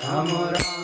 Ram Ram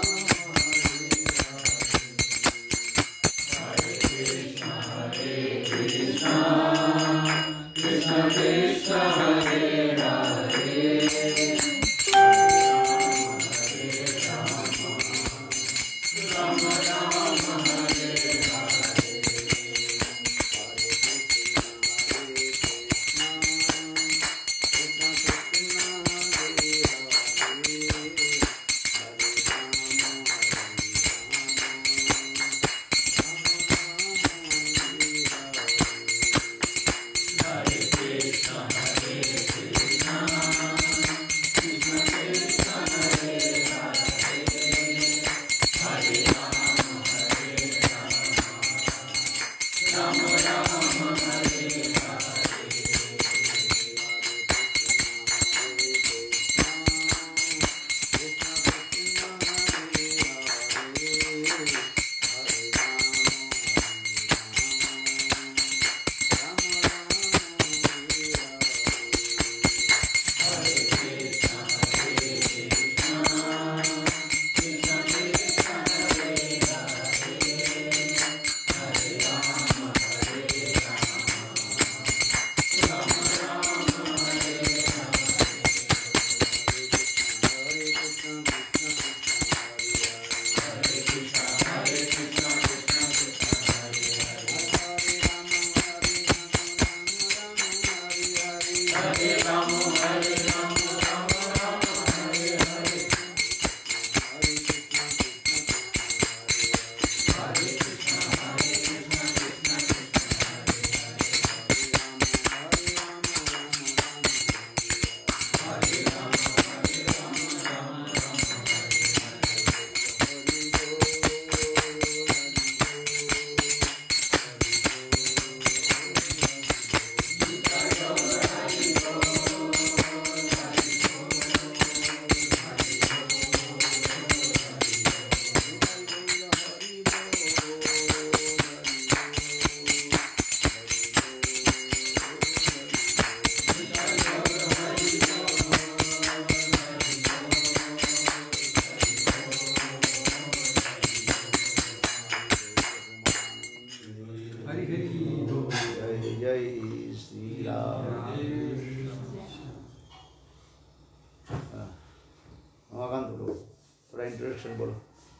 introduction बोलो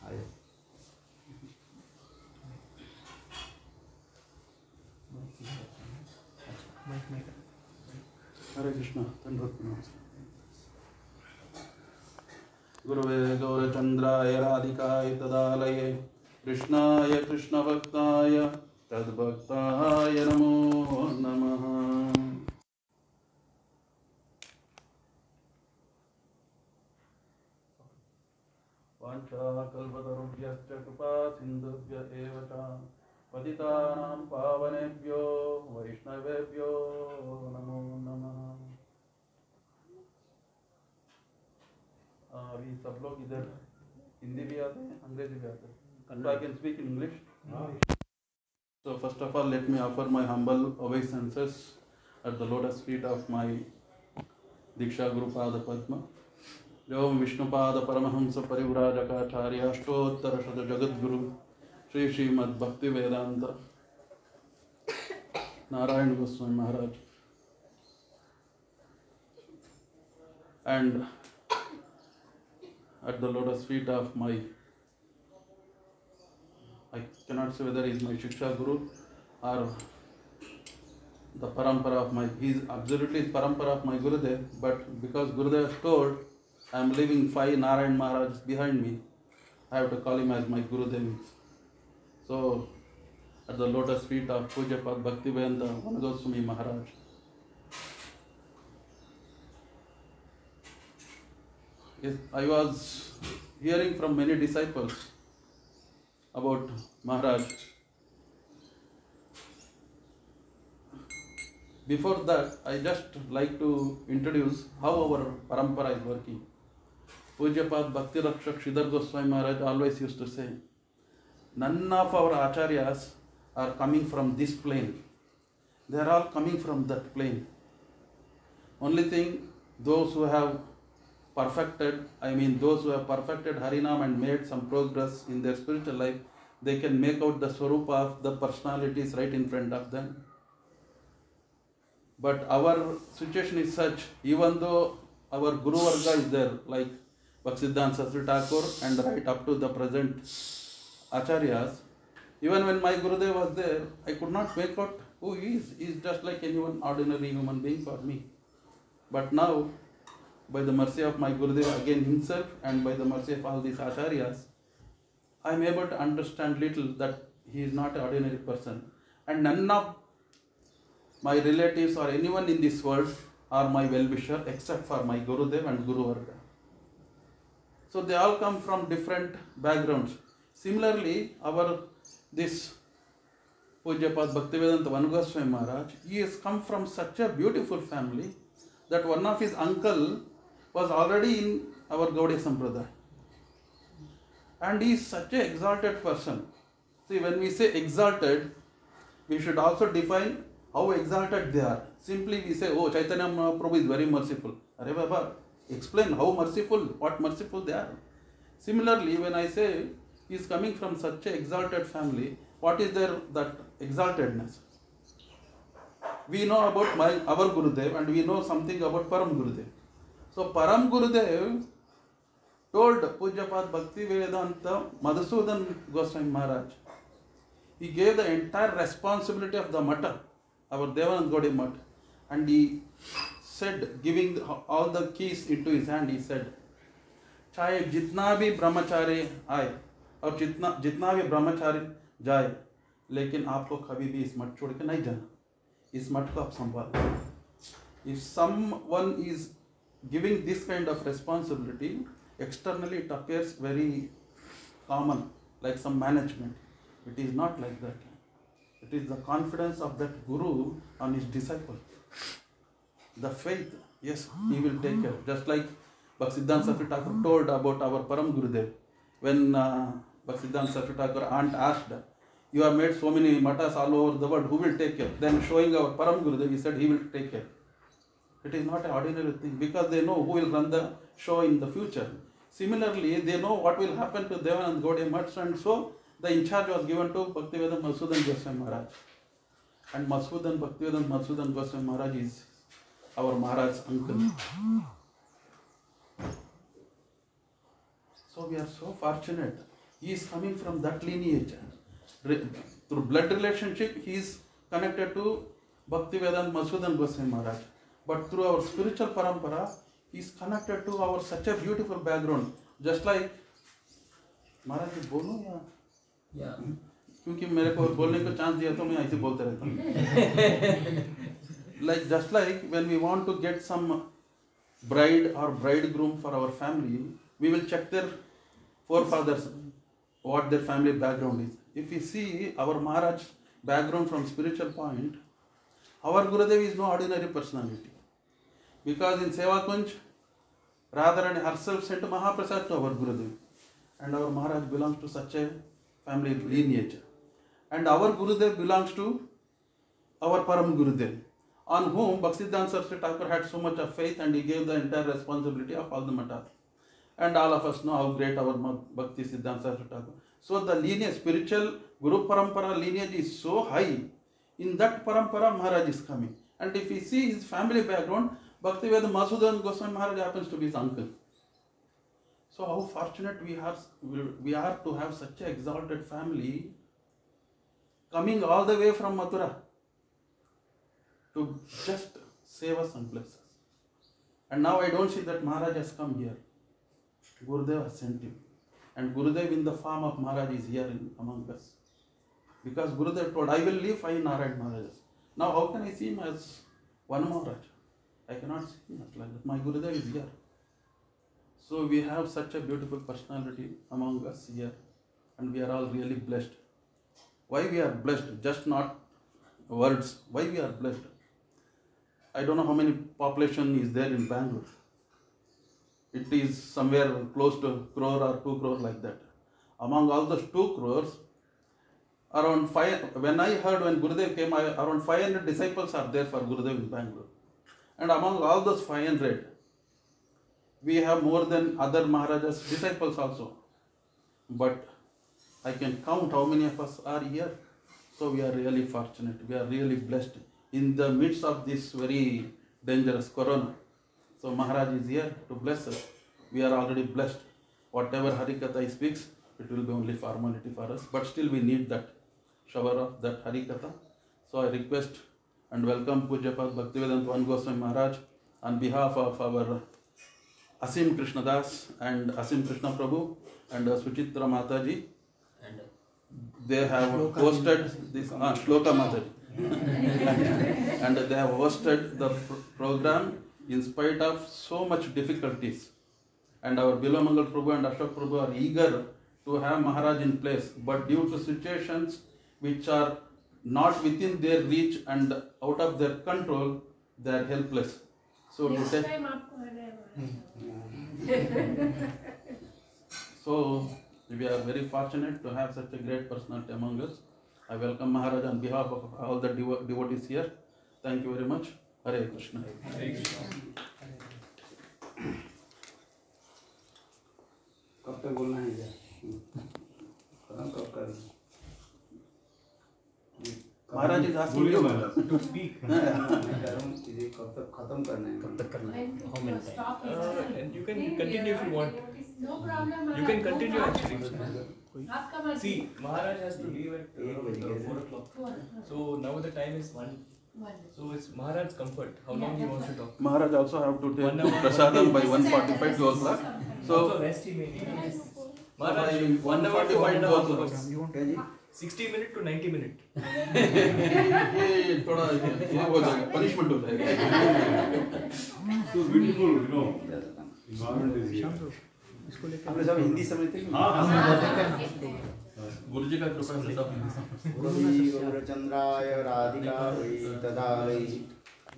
आइए। हरे कृष्णा गुरुवे गौरचंद्राय राधिकाय तदालये कृष्णाय कृष्णभक्ताय तद्भक्ताय नमो नमः। वाञ्छाकल्पतरुभ्यश्च कृपा सिन्धुभ्य एव च पतितानां पावनेभ्यो वैष्णवेभ्यो नमो नमः। अभी सब लोग इधर हिंदी भी आते हैं, अंग्रेजी भी आते हैं। So I can speak in English. So first of all, let me offer my humble obeisances at the lotus feet of my Diksha Guru Pada Padma. जो विष्णुपाद परमहंस परिव्राजकाचार्य अष्टोत्तर शत जगत गुरु श्री श्रीमद् भक्ति वेदांत नारायण गोस्वामी महाराज and at the lotus feet of my, I cannot say whether he is my Shiksha Guru or the parampara of my, he is absolutely parampara of my Gurudev, but because Gurudev has told I am leaving 5 Narayan Maharaj behind me, I have to call him as my Gurudev. So at the lotus feet of Pujapad Bhaktivedanta Vanagoswami Maharaj, yes, I was hearing from many disciples about Maharaj. Before that, I just like to introduce how our parampara is working. Pujapad Bhakti Rakshak Sridhar Goswami Maharaj always used to say, none of our acharyas are coming from this plane. They are all coming from that plane. Only thing, those who have perfected, I mean those who have perfected Harinam and made some progress in their spiritual life, they can make out the Swarupa of the personalities right in front of them. But our situation is such, even though our Guru Varga is there, like Bhaktisiddhanta Saraswati Thakur and right up to the present Acharyas, even when my Gurudev was there, I could not make out who he is. He is just like anyone ordinary human being for me. But now, by the mercy of my Gurudev again himself and by the mercy of all these Acharyas, I am able to understand little that he is not an ordinary person. And none of my relatives or anyone in this world are my well-wisher except for my Gurudev and Guru Varga. So they all come from different backgrounds. Similarly, this Pujyapad Bhaktivedanta Vanu Goswami Maharaj, he has come from such a beautiful family that one of his uncle was already in our Gaudiya Sampradaya. And he is such an exalted person. See, when we say exalted, we should also define how exalted they are. Simply we say, oh, Chaitanya Mahaprabhu is very merciful. Arey Baba, explain how merciful, what merciful they are. Similarly, when I say he is coming from such an exalted family, what is there that exaltedness? We know about our Gurudev and we know something about Param Gurudev. So Param Gurudev told Pujyapad Bhaktivedanta Madhusudan Goswami Maharaj, he gave the entire responsibility of the Mata, our Devanand Gaudiya Mat, and he said, giving all the keys into his hand, he said, चाहे जितना भी ब्रह्मचारी आए और जितना भी ब्रह्मचारी जाए, लेकिन आपको कभी भी इस मठ छोड़ के नहीं जाना, इस मठ को आप संभालो. If someone is giving this kind of responsibility, externally it appears very common, like some management. It is not like that. It is the confidence of that Guru on his disciple. The faith, yes, he will take care. Just like Bhaktisiddhanta Saraswati Thakur told about our Param Gurudev. When Bhaktisiddhanta Saraswati Thakur aunt asked, you have made so many matas all over the world, who will take care? Then showing our Param Gurudev, he said he will take care. It is not an ordinary thing because they know who will run the show in the future. Similarly, they know what will happen to Devanand Gaudiya Mats, and so the in charge was given to Bhaktivedanta Madhusudan Goswami Maharaj. And Bhaktivedanta Madhusudan Goswami Maharaj is our Maharaj's uncle. So we are so fortunate. He is coming from that lineage. Through blood relationship, he is connected to Bhaktivedanta Madhusudan Goswami Maharaj. But through our spiritual parampara, he is connected to our such a beautiful background. Just like महाराज जी बोलूं या क्योंकि मेरे को बोलने को chance दिया तो मैं ऐसे बोलते रहता हूँ. Like just like when we want to get some bride or bridegroom for our family, we will check their forefathers, what their family background is. If we see our Maharaj background from spiritual point, our Gurudev is no ordinary personality. Because in Seva Kunj, Radharani herself sent Mahaprasad to our Gurudev. And our Maharaj belongs to such a family lineage. And our Gurudev belongs to our Param Gurudev, on whom Bhaktisiddhanta Saraswati Thakur had so much of faith, and he gave the entire responsibility of all the matters. And all of us know how great our Bhaktisiddhanta Saraswati Thakur. So the lineage, spiritual Guru Parampara lineage is so high. In that Parampara, Maharaj is coming. And if we see his family background, Bhaktivedanta Madhusudan Goswami Maharaj happens to be his uncle. So how fortunate we are to have such an exalted family coming all the way from Mathura to just save us some places. And now I don't see that Maharaj has come here. Gurudev has sent him. And Gurudev in the form of Maharaj is here among us. Because Gurudev told, I will leave 5 Narayan Maharajas. Now how can I see him as one Maharaj? I cannot see him as like that. My Gurudev is here. So we have such a beautiful personality among us here. And we are all really blessed. Why we are blessed? Just not words. Why we are blessed? I don't know how many population is there in Bangalore. It is somewhere close to 1 crore or 2 crore like that. Among all those 2 crores, around 5, when I heard when Gurudev came, around 500 disciples are there for Gurudev in Bangalore. And among all those 500, we have more than other Maharaja's disciples also. But I can count how many of us are here. So we are really fortunate. We are really blessed in the midst of this very dangerous corona. So Maharaj is here to bless us. We are already blessed. Whatever Harikatha he speaks, it will be only formality for us. But still we need that shower of that Harikatha. So I request and welcome Pujyapat Bhaktivedanta Van Goswami Maharaj on behalf of our Asim Krishna Das and Asim Krishna Prabhu and Suchitra Mataji. And they have hosted this Shloka Mataji. And they have hosted the program in spite of so much difficulties. And our Bilamangal Prabhu and Ashok Prabhu are eager to have Maharaj in place. But due to situations which are not within their reach and out of their control, they are helpless. So Next to time So we are very fortunate to have such a great personality among us. I welcome Maharaj on behalf of all the devotees here. Thank you very much. Hare Krishna. Hare Krishna. कब तक बोलना है क्या? खत्म कब कर? Maharaj is asking you to speak. मैं कह रहा हूँ कि कब तक खत्म करना है? कब तक करना है? How many times? And you can continue if you want. No problem. You can continue actually. Aapka mercy. See, Maharaj has to leave at 4 o'clock. So now the time is 1. So it's Maharaj's comfort. How long he wants to talk. Maharaj also have to take 1 hour, prasadam by 1:45 2 o'clock. Also So rest he may need. Yes. Maharaj, by 1 hour to 1 1:45 hour. क्या जी? 60 minutes to 90 minutes. ये थोड़ा ये हो जाएगा, punishment हो जाएगा. So beautiful, you know. Environment is here. आप लोग सब हिंदी समझते हैं? गुरुजी का कृपा से सब गौरचंद्राय राधिकायै तदायै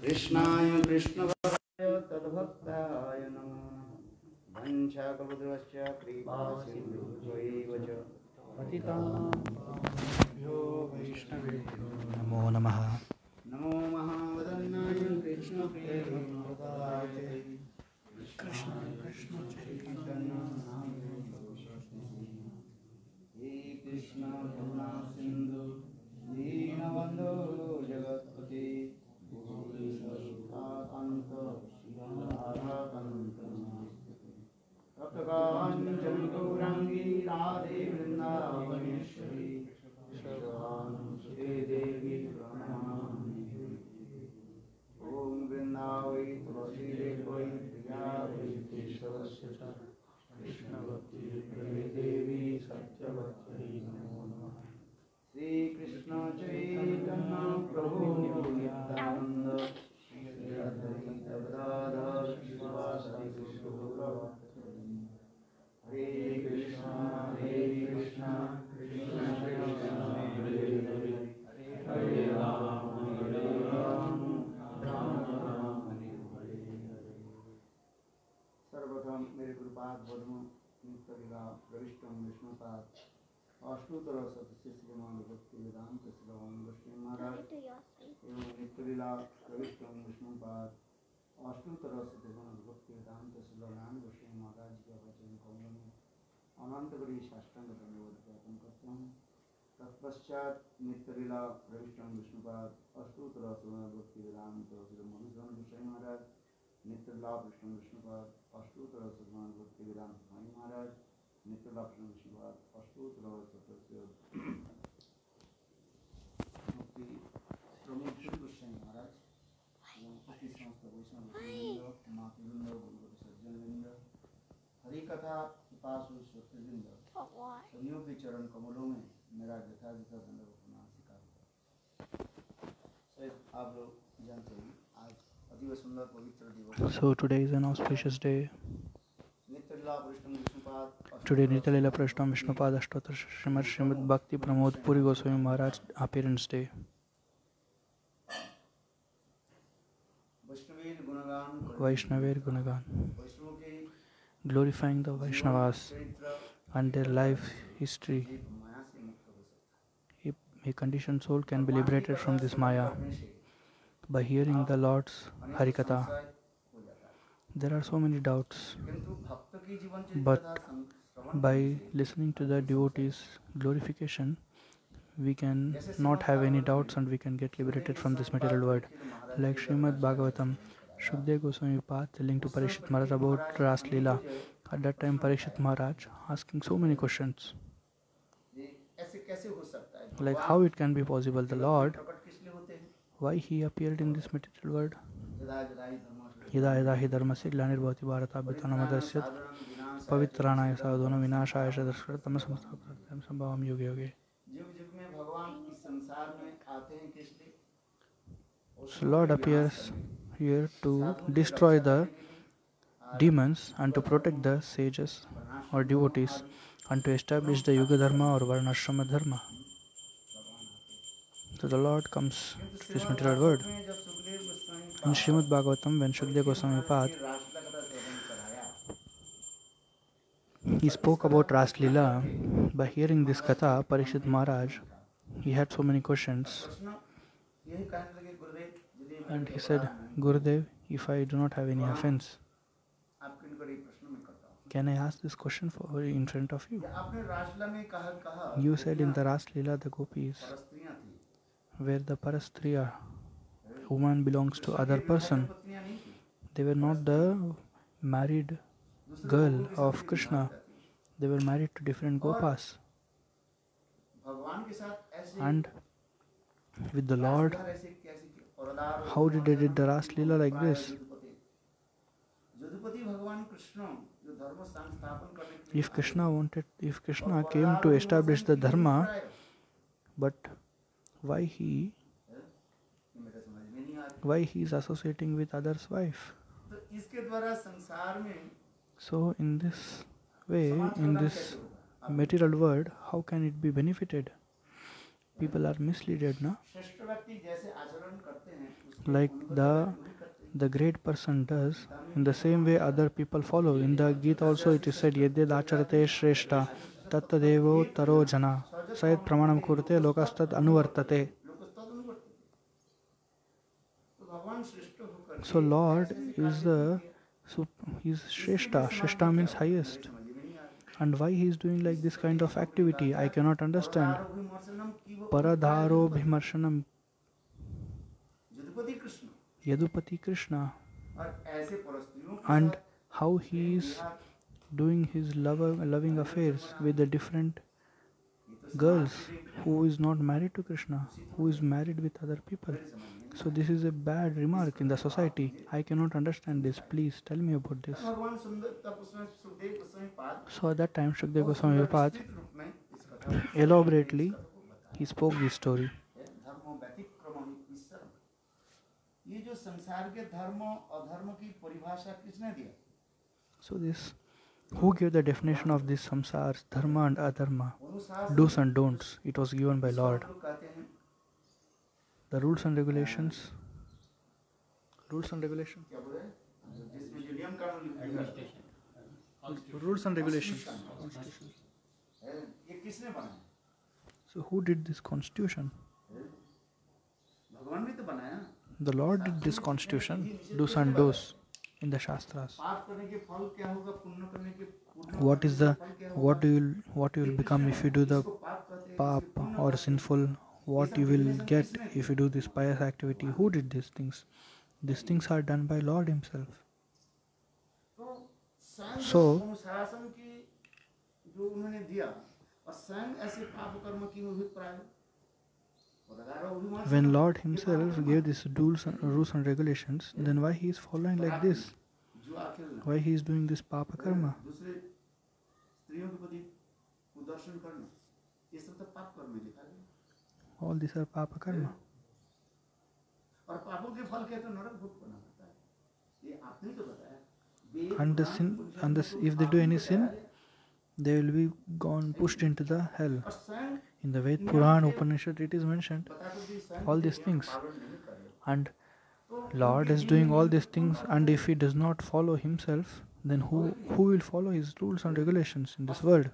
कृष्णाय कृष्णभक्ताय तद्भक्ताय नमः वंशाकल्पतरुश्च कृपासिन्धुभ्यो च पतिताभ्यो वैष्णवेभ्यो नमो नमः नमो महावदन्नाय कृष्णप्रेमप्रदाय कृष्णाय कृष्णचैतन्यनामने हे कृष्ण करुणा सिंधु दीनबंधु जगत्पते गोपीशोकान्त राधाकान्त तप्तकाञ्चन गौराङ्गी राधे वृन्दावनेश्वरी श्री देवी प्रणमामि ॐ वृन्दावै तुलसी देवै प्रिया वै केशवस्य च कृष्ण भक्ति देवी सत्यवती नमो नमः श्री कृष्ण चैतन्य प्रभु नित्यानंद श्री अद्वैत गदाधर श्रीवासादि गौरव हरे कृष्ण कृष्ण कृष्ण हरे हरे हरे राम राम राम हरे हरे। सर्वप्रथम मेरे गुरुपाद पद्म नित्यलीला प्रविष्टम विष्णुपाद अष्टोत्तर सतस्य श्रीमान भक्ति वेदांत श्रवण गोस्वामी महाराज एवं नित्यलीला प्रविष्टम विष्णुपाद अष्टोत्तर श्रीमान भक्ति वेदांत श्रवण गोस्वामी महाराज के वचन कमलों में अनंत बड़ी साष्टांग दंडवत ज्ञापन करता हूँ। तत्पश्चात नित्यलीला प्रविष्टम विष्णुपाद अष्टोत्तर श्रीमान भक्ति वेदांत श्री मधुसूदन गोस्वामी महाराज नित्यलीला प्रविष्टम विष्णुपाद अष्टोत्तर श्रीमान भक्ति वेदांत स्वामी महाराज नित्यलीला प्रविष्टम विष्णुपाद अष्टोत्तर सतस्य मुक्ति प्रमुख श्री गोस्वामी महाराज एवं समस्त वैष्णव मातृवृंद गुरु सज्जनवृंद हरि कथा पिपासु श्रोतृवृंद सभियों के चरण कमलों में मेरा यथायथ दंडवत प्रणाम स्वीकार करता आप लोग जानते हैं आज अतीव सुंदर पवित्र दिवस। So today is an auspicious day. Today Nityalila Prashtam Vishnupad Ashtotar Srimad Bhakti Pramod Puri Goswami Maharaj Appearance Day. Vaishnaver Gunagan, glorifying the Vaishnavas and their life history. A conditioned soul can be liberated from this Maya by hearing the Lord's Harikatha. There are so many doubts, किंतु भक्त की जीवन चरित्र but तथा श्रवण by करने से listening to the devotees' glorification, we can not have any doubts and we can get liberated from this material world. Like Srimad Bhagavatam, Shukdev Goswami Pad telling to Parikshit Maharaj about Ras Leela. At that time, Parikshit Maharaj asking so many questions. ये ऐसे कैसे हो सकता है? Like how it can be possible, the Lord, प्रकट किस लिए होते हैं? why he appeared in this material world? यदा यदा ही धर्मस्य यदा यदा हि धर्मस्य ग्लानिर्भवति भारताभ्युत्थानमधर्ष्यत् पवित्राणाय साधूनां विनाशाय च दुष्कृतम् संस्थापनार्थं संभवामि युगे युगे. युग युग में भगवान इस संसार में आते हैं किस लिए? So Lord appears here to destroy the demons and to protect the sages or devotees and to establish the Yuga Dharma or Varnashrama Dharma. So the Lord comes to this material world. में जब Sukhdev Goswami In Srimad Bhagavatam, when Shukdev Goswami Pad, रासलीला का श्रवण कराया, he spoke about Ras Leela. By hearing this katha, Parikshit Maharaj, he had so many questions. प्रश्न यही कहने लगे, गुरुदेव यदि मैं And he said, Gurudev, if I do not have any offense, आपके निकट एक प्रश्न मैं करता हूँ. can I ask this question in front of you? या आपने रासलीला में कहा You said in the Ras Leela the gopis, परस्त्रियां थी, where the Parastriya, woman belongs to other person. पत्नियां नहीं थी. They were not the married girl of Krishna. They were married to different gopas. भगवान के साथ ऐसे And with the Lord, ऐसे कैसे औरदार how did they did the Ras Leela like this? Yadupati भगवान कृष्ण जो धर्म संस्थापन करने के लिए If Krishna came to establish the dharma, but why he मेरे समझ में नहीं आ रही. why he is associating with others' wife? तो इसके द्वारा संसार में So in this way, in this material world, how can it be benefited? People are misled, na? श्रेष्ठ व्यक्ति जैसे आचरण करते हैं उसके Like अनुगत the वही करते हैं. great person does, in the same way other people follow. In the Gita also it is said, Yadyad acharate shreshta tattadevo taro jana sayat pramanam kurte lokastad anuvartate. लोग तो तद अनुगत हैं. तो भगवान श्रेष्ठ होकर So Lord is is Shrestha. Shrestha means highest. समझ में नहीं आ रही. And why he is doing like this kind of activity, I cannot understand. विमर्शनम की वो Paradharo bhimarshanam Yadupati Krishna Yadupati Krishna. और ऐसे परस्त्रियों के And साथ how he is doing his loving affairs with the different girls who is not married to Krishna, who is married with other people. So this is a bad remark in the society. I cannot understand this. Please tell me about this. भगवान सुंदर तब उसमें सुखदेव गोस्वामी पाद So at that time Shukdev Goswami Pad विस्तृत रूप में इस कथा elaborately he spoke this story. धर्म व्यतिक्रमण ईश्वर. ये जो संसार के धर्म अधर्म की परिभाषा किसने दिया? So this, who gave the definition of this samsars, dharma and adharma, अनुशासन do's and don'ts? It was given by Lord. लोग कहते हैं The rules and regulations. Rules and regulations. क्या बोले जिसमें जो नियम कानून लिखे हैं, Rules and regulations. ये किसने बनाया? So who did this constitution? भगवान ने तो बनाया. The Lord did this constitution, do's and don'ts in the Shastras. पाप करने के फल क्या होगा, पुण्य करने के What is the, what you will become if you do the पाप कहते हैं. pap or sinful? What you will get if you do this pious activity? Who did these things? These things are done by Lord Himself. तो स्वयं So अनुशासन की जो उन्होंने दिया और स्वयं ऐसे पाप कर्म की अभिप्राय when Lord Himself gave these rules and regulations, then why He is following like this? जुआ खेलना, Why He is doing this papa karma? दूसरे स्त्रियों के प्रति कुदर्शन करना, ये सब तो पाप कर्म में लिखा गया. All these are papa karma. और पापों के फल क्या, तो नरक भोग करना पड़ता है. ये आपने तो बताया. वेद, And the Purana, sin, Upanishad and को if they do आपने any बताया sin, है. they will be pushed into the hell. और स्वयं In the Ved Puran Upanishad it is mentioned बताकर भी स्वयं all these के things. पालन नहीं कर रहे. And तो Lord is doing all these things, and if He does not follow Himself, then who will follow His rules and regulations in this world?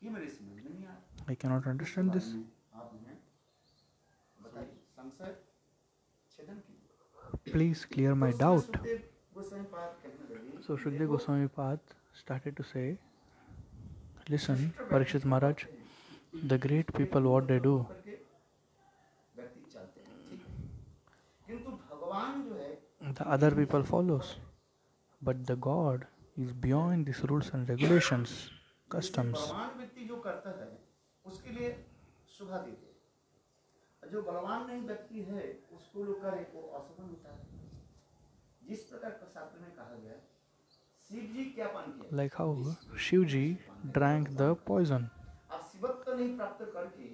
ये मेरे समझ में नहीं आया. I cannot understand this. आप हमें बताइए, संशय छेदन कीजिए. Please clear my doubt. Sukhdev Goswami पाद कहने लगे So Shukdev Goswami Pad started to say, listen, Parikshit Maharaj, the great people, what they do, व्यक्ति चलते हैं, ठीक है, किंतु भगवान जो है the other people follows. But the God is beyond these rules and regulations, customs. बलवान व्यक्ति जो करता है उसके लिए शुभा देते हैं, जो बलवान नहीं व्यक्ति है उसको लोग करे वो असफल होता है। जिस प्रकार शास्त्र में कहा गया शिव जी क्या पान किया, Like how Shivji drank the poison. आप शिवत्व नहीं प्राप्त करके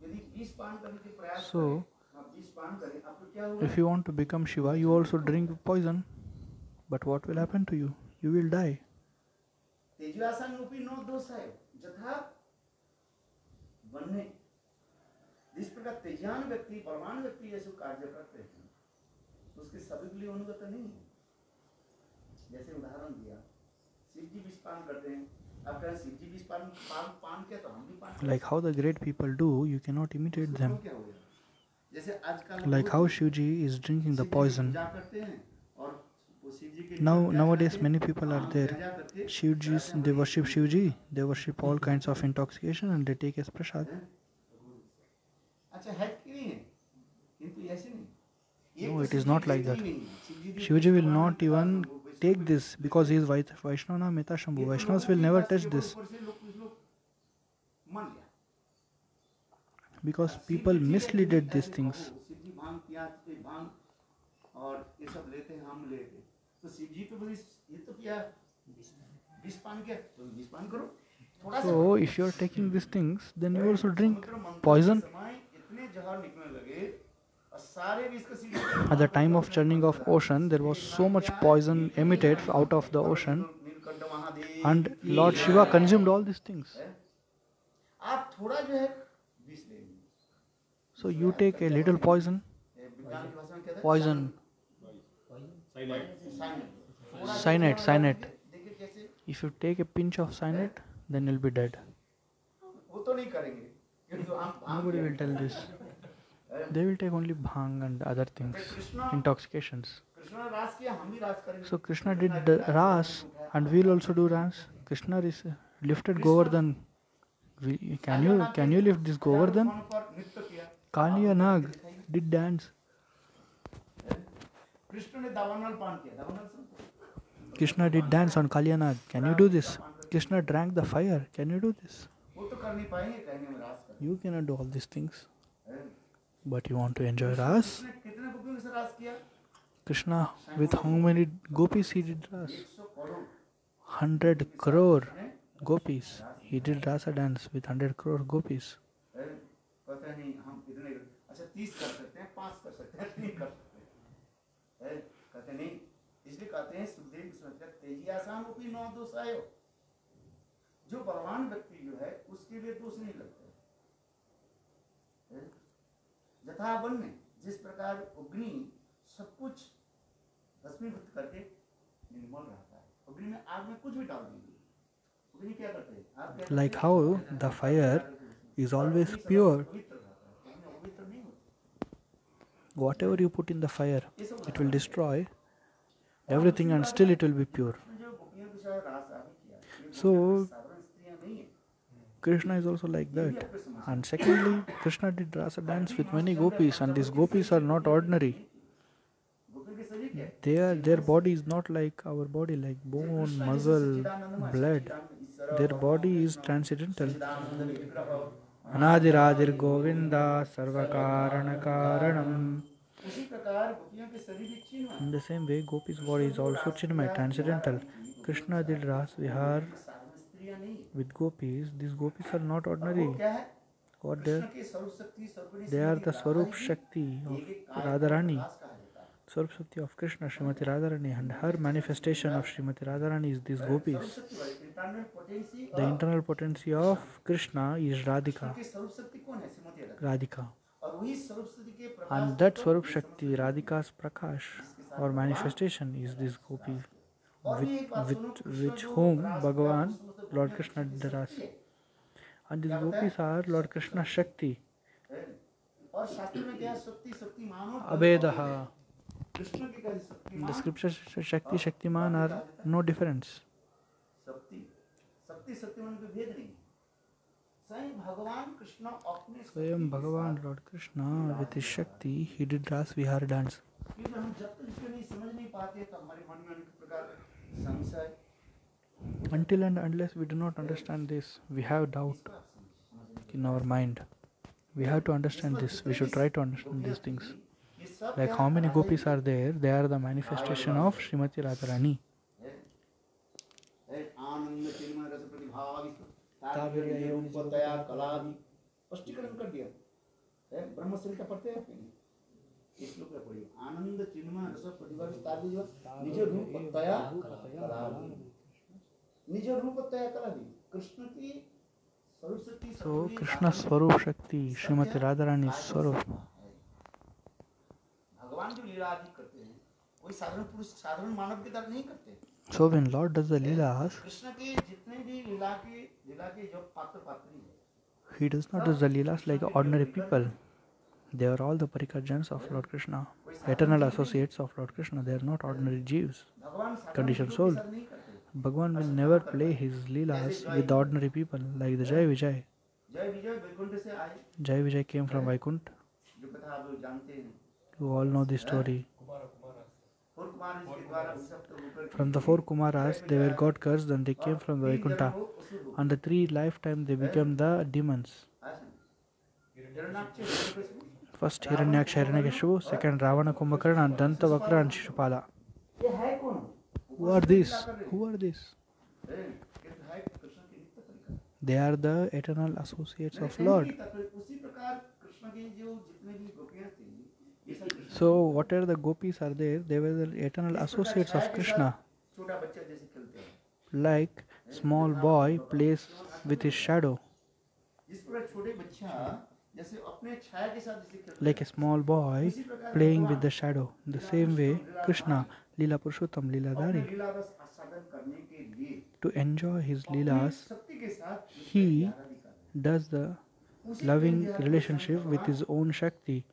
यदि विष पान करने के प्रयास So, करें, आप विष पान करें, आपको क्या होगा? if you want to become Shiva, you also drink poison. But what will happen to you? You will die. तेजवासानुपी नो दोष है जथा बनने, जिस प्रकार तेजान व्यक्ति बलवान व्यक्ति जैसे कार्य करते हैं तो उसके सभी के लिए अनुगत नहीं है। जैसे उदाहरण दिया, शिव जी विष पान करते हैं, आप कहें शिव जी विष पान किया तो हम भी पान करें। Like how the great people do, you cannot imitate them. क्या हो गया? जैसे आजकल Like how Shivji is drinking the poison. पूजा करते हैं और वो शिव जी के Nowadays many people are there. Shivji's, they worship Shivji, they worship all kinds of intoxication and they take as prasad. अच्छा है कि नहीं है, किंतु ऐसे नहीं। No, it is not like that. Shivji will not even take this because he is Vaishnava Meta Shambhu. Vaishnavas will never touch this because people misleaded these things. और ये सब लेते हैं, हम लेते तो शिव जी तो बोले ये तो क्या विष पान किया तो विष पान करो। So if you are taking these things, then you also drink poison. इतने जहर निकलने लगे और सारे विष का Shiv At the time of churning of ocean, there was so much poison emitted out of the ocean, Neelkanth Mahadev and Lord Shiva consumed all these things. आप थोड़ा जो है विष लेंगे, So you take a little poison, विज्ञान की भाषा में कहते हैं poison, साइनेट। cyanide. देखिए कैसे If you take a pinch of cyanide, then you'll be dead. वो तो नहीं करेंगे क्योंकि हम Nobody will tell this. They will take only bhang and other things, intoxications. Krishna ने रास किया, हम भी रास करेंगे। So Krishna did the ras, and we'll also do ras. Krishna is lifted Govardhan. Can you lift this Govardhan? पर नृत्य किया, Kaliya Nag did dance. Krishna ने दावानल पान किया, दावानल सुन Krishna did dance on Kaliya Nag. Can you do this? Krishna drank the fire. Can you do this? वो तो कर नहीं पाएंगे, कहेंगे हम रास करें। You cannot do all these things. But you want to enjoy ras? Krishna ने कितने गोपियों से रास किया? Krishna, with how many gopis he did ras? 100 crore. 100 crore gopis. He did rasa dance with 100 crore gopis. कहते हैं नहीं हम इतने, अच्छा 30 कर सकते हैं, 5 कर सकते हैं, 3 कर सकते हैं। कहते नहीं, इसलिए कहते हैं सुखदेव गोस्वामी तेजी आसान उपी नौ दोष आयो। जो बलवान व्यक्ति जो है उसके लिए दोष नहीं लगता। जथा वन में जिस प्रकार अग्नि सब कुछ भस्मीभूत करके निर्मल रहता है, अग्नि में आग में कुछ भी डाल दीजिए, अग्नि क्या करते हैं? आग क्या करते Like हैं? how the fire is always pure. पवित्र रहता है, अग्नि अपवित्र नहीं होता। Whatever you put in the fire, it will destroy everything and still it will be pure. जो गोपियों के साथ रास आदि किया, ये So, साधारण स्त्रियां नहीं है। Krishna is also like that. And secondly, Krishna did rasa dance with many gopis, and these gopis are not ordinary. गोपियों के शरीर क्या है? Their body is not like our body, like bone, muscle, blood. Their body is transcendental. Anadiradir Govinda Sarvakarana Karanam. उसी प्रकार गोपियों के शरीर भी चिन्ह In the same way, Gopi's body is also Chinmay, transcendental. Krishna did Ras Vihar साधारण स्त्रियां नहीं है। with gopis. These gopis are not ordinary. वो क्या है? What कृष्ण they के स्वरूप शक्ति स्वरूप They are the Swarup Shakti of Radharani. रास कहा जाता है। Swarup Shakti of Krishna, Srimati Radharani, and her manifestation of Srimati Radharani is these gopis. शक्ति वाली internal potency The internal potency of Krishna is Radhika. के स्वरूप शक्ति कौन है? श्रीमती Radhika. और वही स्वरूप शक्ति के प्रकाश And that Swarup Shakti, Radhika's Prakash or manifestation is this gopi with whom Bhagavan, Lord Krishna did the ras. And these gopis are Lord Krishna's Shakti. और शास्त्र में क्या है? शक्ति शक्ति मानो Abhedaha. कृष्ण की कहे The Shaktimaan scriptures Shakti, Shaktiman are no difference. शक्ति शक्तिमान में भेद नहीं। स्वयं भगवान कृष्ण अपने Swayam Bhagavan Lord Krishna with his Shakti, he did Ras Vihar dance. क्योंकि हम जब तक इसको नहीं समझ नहीं पाते तो हमारे मन में अनेक प्रकार संशय Until and unless we do not understand this, we have doubt in our mind. We have to understand this. We should try to understand these things. Like how many gopis are there? They are the manifestation of Srimati Radharani. आनंद चिन्मय रस प्रतिभावित तावीर्य एवं उपतया कलादि स्पष्टीकरण कर दिया है। ब्रह्मश्री का पढ़ते हैं इस श्लोक में पढ़िए। आनंद चिन्मय रस प्रतिभावित तावीर्य निज रूपतया कलादि निज रूपतया कलादि कृष्ण की स्वरूप शक्ति। So Krishna Swarup Shakti, Srimati Radharani Swarup. भगवान जो लीला आदि करते हैं कोई साधारण पुरुष साधारण मानव के तरह नहीं करते। So when Lord does the Leelas, Krishna के जितने भी लीला के जो पात्र पात्री हैं he does not do the Leelas like ordinary people. They are all the Parikarjans of Lord Krishna, eternal associates of Lord Krishna. They are not ordinary Jeeves, भगवान साधारण conditioned लोगों soul. के साथ नहीं करते। Bhagwan will never play his Leelas with the ordinary people like the Jai Vijay. जय विजय वैकुंठ से आए Jai Vijay came from Vaikunt. जो कथा आप लोग जानते हैं। You all know the story. और कुमार इसके द्वारा उस ऊपर From the four Kumaras, they were got cursed and they came from the Vaikuntha. On the 3 lifetime, they became the demons. First Hiranyaksha, Hiranyakashipu, second Ravana, Kumbhakarna, and Dantavakra and Shishupala. ये है कौन? Who are these? Who are these? ये है कृष्ण के नित्य परिकर। They are the eternal associates of Lord. उसी प्रकार कृष्ण की जो जितने भी गोपियां थी ये सब Krishna So whatever the gopis are there, they were the eternal associates of Krishna. छोटा बच्चा जैसे खेलते हैं। Like small boy plays with his shadow. जिस प्रकार छोटे बच्चा जैसे अपने छाया के साथ जैसे खेलते Like a small boy playing with the shadow. The same way, Krishna, Leela Purushottam, Leela हैं। अपने Dhari, लीला रस आस्वादन करने के लिए to enjoy his अपनी Leelas, शक्ति के साथ he प्यारा भी कर रहे does the हैं। loving relationship with his own Shakti.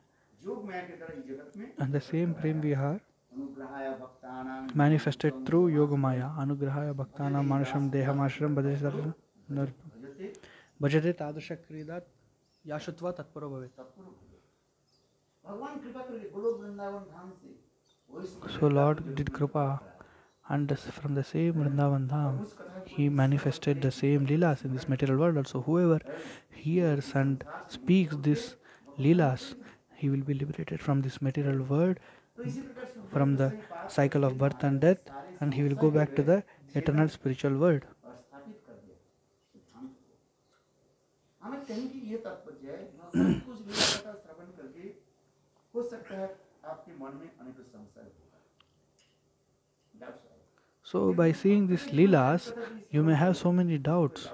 जोग माया के तरह इस जगत में And the same Prem Vihar अनुग्रहाय भक्तानां manifested through Yogamaya, Anugrahaya Bhaktanam Manusham Deham Ashram Bhajate Tadasha Kridat Yashutva Tatparo Bhavet. भगवान कृपा करके गोलोक वृंदावन धाम से वही So Lord did Kripa, and from the same Vrindavan Dham, He manifested the same Leelas in this material world. Also, whoever hears and speaks this Leelas, he will be liberated from this material world, from the cycle of birth and death, and he will go back to the eternal spiritual world. और स्थापित कर दिया सिद्धांत को। हमें कहीं की ये तात्पर्य है सब कुछ लीला का श्रवण करके हो सकता है आपके मन में अनेक संशय होगा। That's right. So, by seeing these Leelas, you may have so many doubts,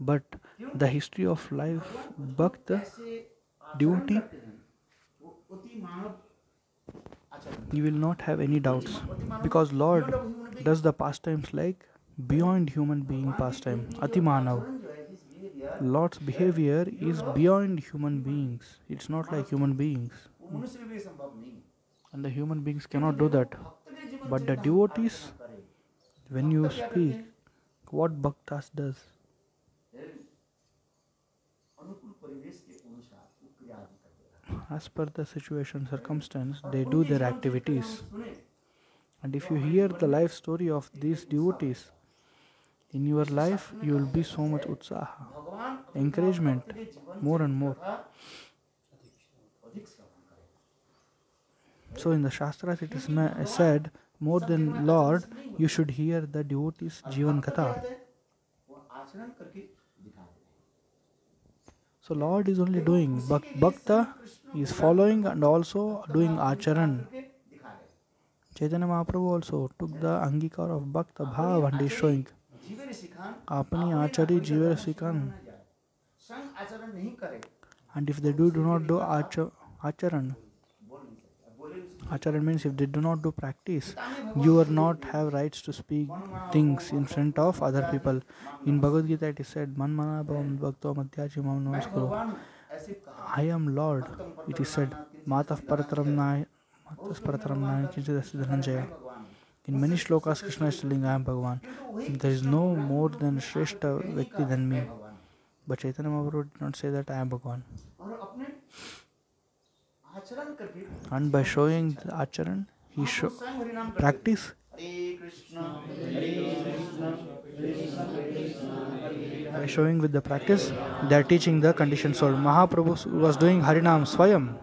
but the history of life, Bhakta, ऐसे devotee, करते हैं वो अति मानव आचरण you will not have any doubts, because Lord does the pastimes like beyond human being pastime, Atimanav. जो है this behavior Lord's behavior is beyond human beings. It's not like human beings. वो मनुष्य के लिए संभव नहीं है। And the human beings cannot do that. भक्त के जीवन But से the हम devotees, आचरण करें। when you speak, what Bhaktas does, अनुकूल परिवेश के अनुसार वो क्रिया आदि करते हैं। as per the situation, circumstance, they do their activities. And if you hear the life story of these devotees, in your life you will be so much utsaha, भगवान encouragement, अपने जीवन more and more. का अधिक श्रवण करें। So in the Shastras it is said, more than Lord, you should hear the devotees' Jivan Katha. वो आचरण करके दिखा दे। So Lord is only doing, Bhakta is following and also doing Acharan. करके दिखा दे। Chaitanya Mahaprabhu also took the Angikar of Bhakta Bhav and is showing, जीवन सिखान Apani Achari Jiva Sikhan. संग आचरण नहीं करे And if they do not do Acharan, बोल नहीं सकते। बोले Acharan means if they do not do practice, you will not have rights to speak things in front of other people. In Bhagavad Gita it is said, Man mana bhavam bhakto madhyachi mam namaskaro. भगवान ऐसे कहा I am Lord. It is said, Matah parataram Paratam Nayam Kinchidasya Dhananjaya. In many shlokas, Krishna is telling, I am Bhagavan. There is no more than Shrestha Vyakti than me. But Chaitanya Mahaprabhu did not say that I am Bhagavan. And by showing the acharan, he practice. By showing with the practice, they are teaching the conditioned soul. Mahaprabhu was doing Harinam Swayam.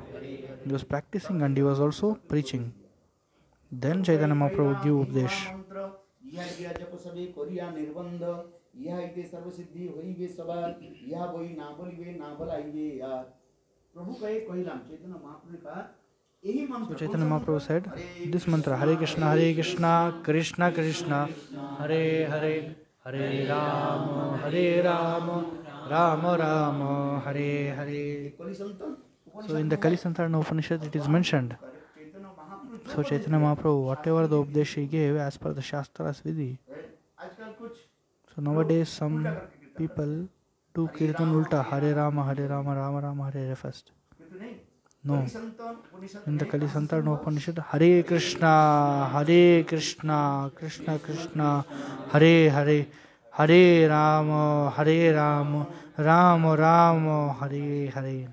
He was practicing and he was also preaching. Then Chaitanya Mahaprabhu gave Updesh. So Chaitanya Mahaprabhu said this mantra, Hare Krishna, Krishna Krishna, Hare Hare, Hare Rama, Rama Rama, Hare Hare. So in the Kalisantana Upanishad it is mentioned. So Chaitanya Mahaprabhu, whatever the Updesh he gave as per the Shastras Vidhi. So nowadays some people do Kirtan Ulta, Hare Rama, Rama Rama, Hare Hare first. No. In the Kalisantana Upanishad, Hare Krishna, Krishna Krishna, Hare Hare, Hare Rama, Rama Rama, Hare Hare.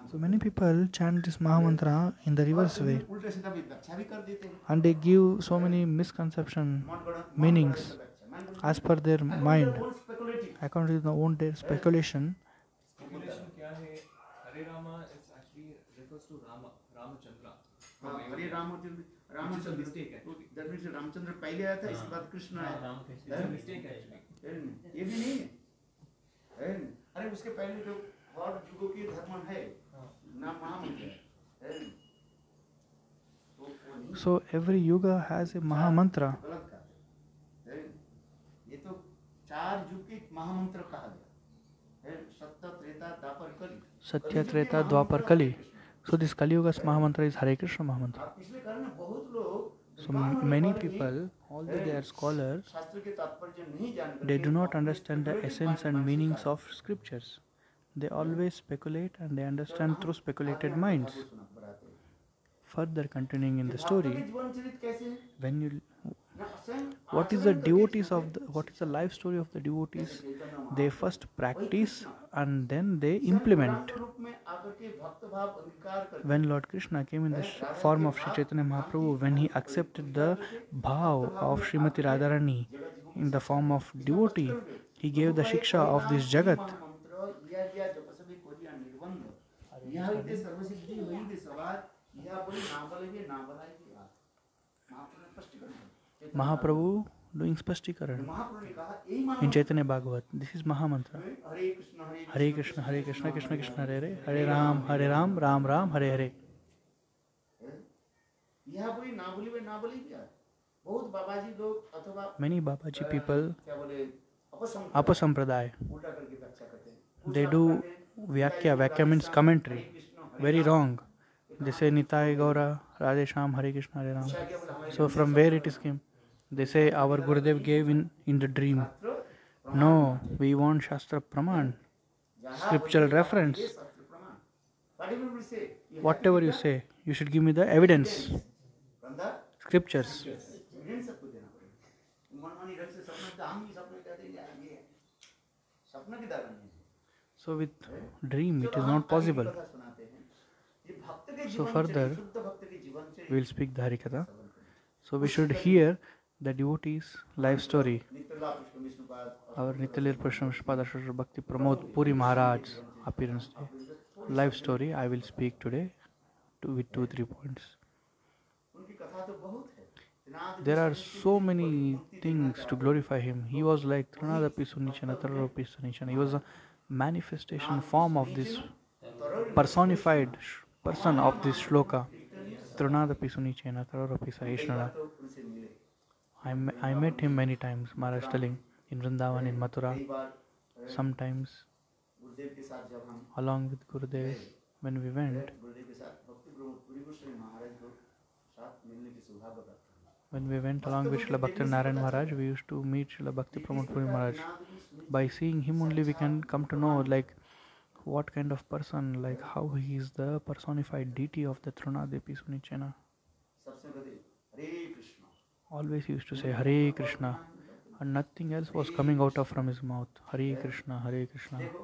So many people chant this Mahamantra in the reverse way. And they give so many misconception meanings as per their mind. According to their own speculation. Speculation क्या है? Hare Rama is actually refers to Ramachandra. Hare Ramachandra mistake actually. That means Ramachandra पहले आया था, इसके बाद कृष्ण आया. It's a mistake actually. ये भी नहीं है. अरे उसके पहले जो और युगों की धर्म है, नाम महामंत्र है. So every yuga has a Mahamantra. ये तो चार युग के महामंत्र कहा गया. सत्य त्रेता द्वापर कली. Satya, Treta, Dwapar, Kali. So this Kali Yuga's Mahamantra is Hare Krishna Mahamantra. So many people, although they are scholars, they do not understand the essence and meanings of scriptures. They always speculate and they understand through speculated minds. Further continuing in the story, when you what is the devotees of what is the life story of the devotees? They first practice and then they implement. When Lord Krishna came in the form of Sri Chaitanya Mahaprabhu, when he accepted the bhav of Srimati Radharani in the form of devotee, he gave the shiksha of this jagat. Mahaprabhu doing Spashtikaran in Chaitanya Bhagavat. This is Mahamantra. Hare Krishna, Krishna Krishna, Hare Hare, Hare Ram, Ram Ram, Hare Hare. Many Babaji people, Apasampradaya, they do Vyakya means commentary, very wrong. They say Nitai Gaura, Radhe Sham, Hare Krishna, Hare Ram. So from where it is came? They say our Gurudev gave in the dream. No, we want Shastra Praman, scriptural reference. Whatever you say, you should give me the evidence, scriptures. So with dream it is not possible. So further we will speak the Harikatha. So we should hear the devotees' life story. Our Nityalir Prashna Vishpada Bhakti Pramod Puri Maharaj's appearance day. Life story I will speak today with 2-3 points. There are so many things to glorify him. He was like Trinadapi Sunichana, Tararopi Sunichana. He was a manifestation form of this personified person of this shloka. Trinadapi Sunichana, Tararopi Sahishnana. I met him many times, Maharaj telling, in Vrindavan, in Mathura. Sometimes, along with Gurudev, when we went, along with Srila Bhakti Narayan Maharaj, we used to meet Srila Bhakti Pramod Puri Maharaj. By seeing him only we can come to know like what kind of person, like how he is the personified deity of the Trunadepi Sunichena. सबसे पहले हरे Krishna Always he used to say Hare Krishna and nothing else was coming out of from his mouth. Hare Krishna, Hare Krishna. देखो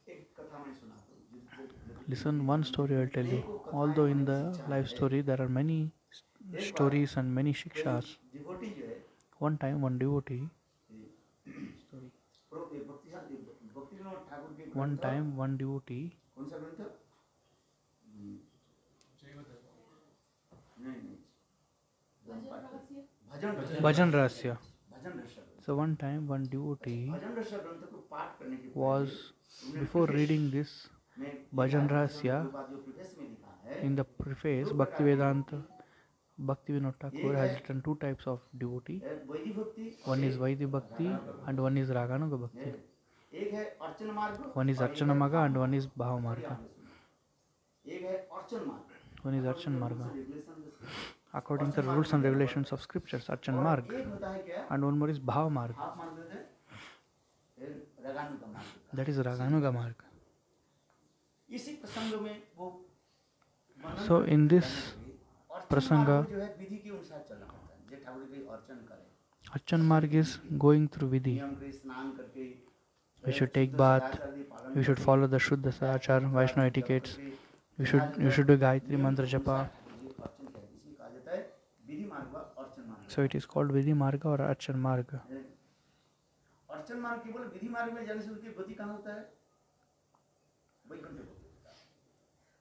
एक कथा मैं सुनाता हूँ Listen, one story I'll tell you. Although in the life story there are many stories and many shikshas. Devotee जो है One time one devotee, भक्ति विनोद ठाकुर के one time one devotee कौन सा ग्रंथ नहीं भजन Bhajan Rasya. भजन रस So one time one devotee भजन रस ग्रंथ को पाठ करने के was, before reading this में Bhajan Rasya, जो प्रीफेस में लिखा है in the preface Bhaktivedanta Bhaktivinoda Thakur has written two types of devotee. वैदिक भक्ति One is Vaidhi Bhakti and one is Raganuga Bhakti. एक है अर्चन मार्ग One is Archana Marga and one is Bhava Marga. एक है अर्चन मार्ग One is Archan Marga. Regulation According to the rules and regulations of scriptures, Archan Marg. एक होता है क्या And one more is Bhava Marg. Half मार्ग देते हैं रगानु का मार्ग That is Raganuga Marg. इसी प्रसंग में वो So in this prasanga, जो है विधि के अनुसार चलना होता है जो ठाकुर की अर्चन करे Archan Marg is going through Vidhi. नियम के स्नान करके We should take bath, we should follow the Shuddha Sachar, Vaishnava etiquettes, you should do Gayatri Mantra Japa. अर्चन करे इसी कहा जाता है विधि मार्ग व अर्चन मार्ग So it is called Vidhi Marga or Archan Marga. अर्चन मार्ग केवल विधि मार्ग में जाने से उसकी गति कहाँ होता है वैकुंठ को होता है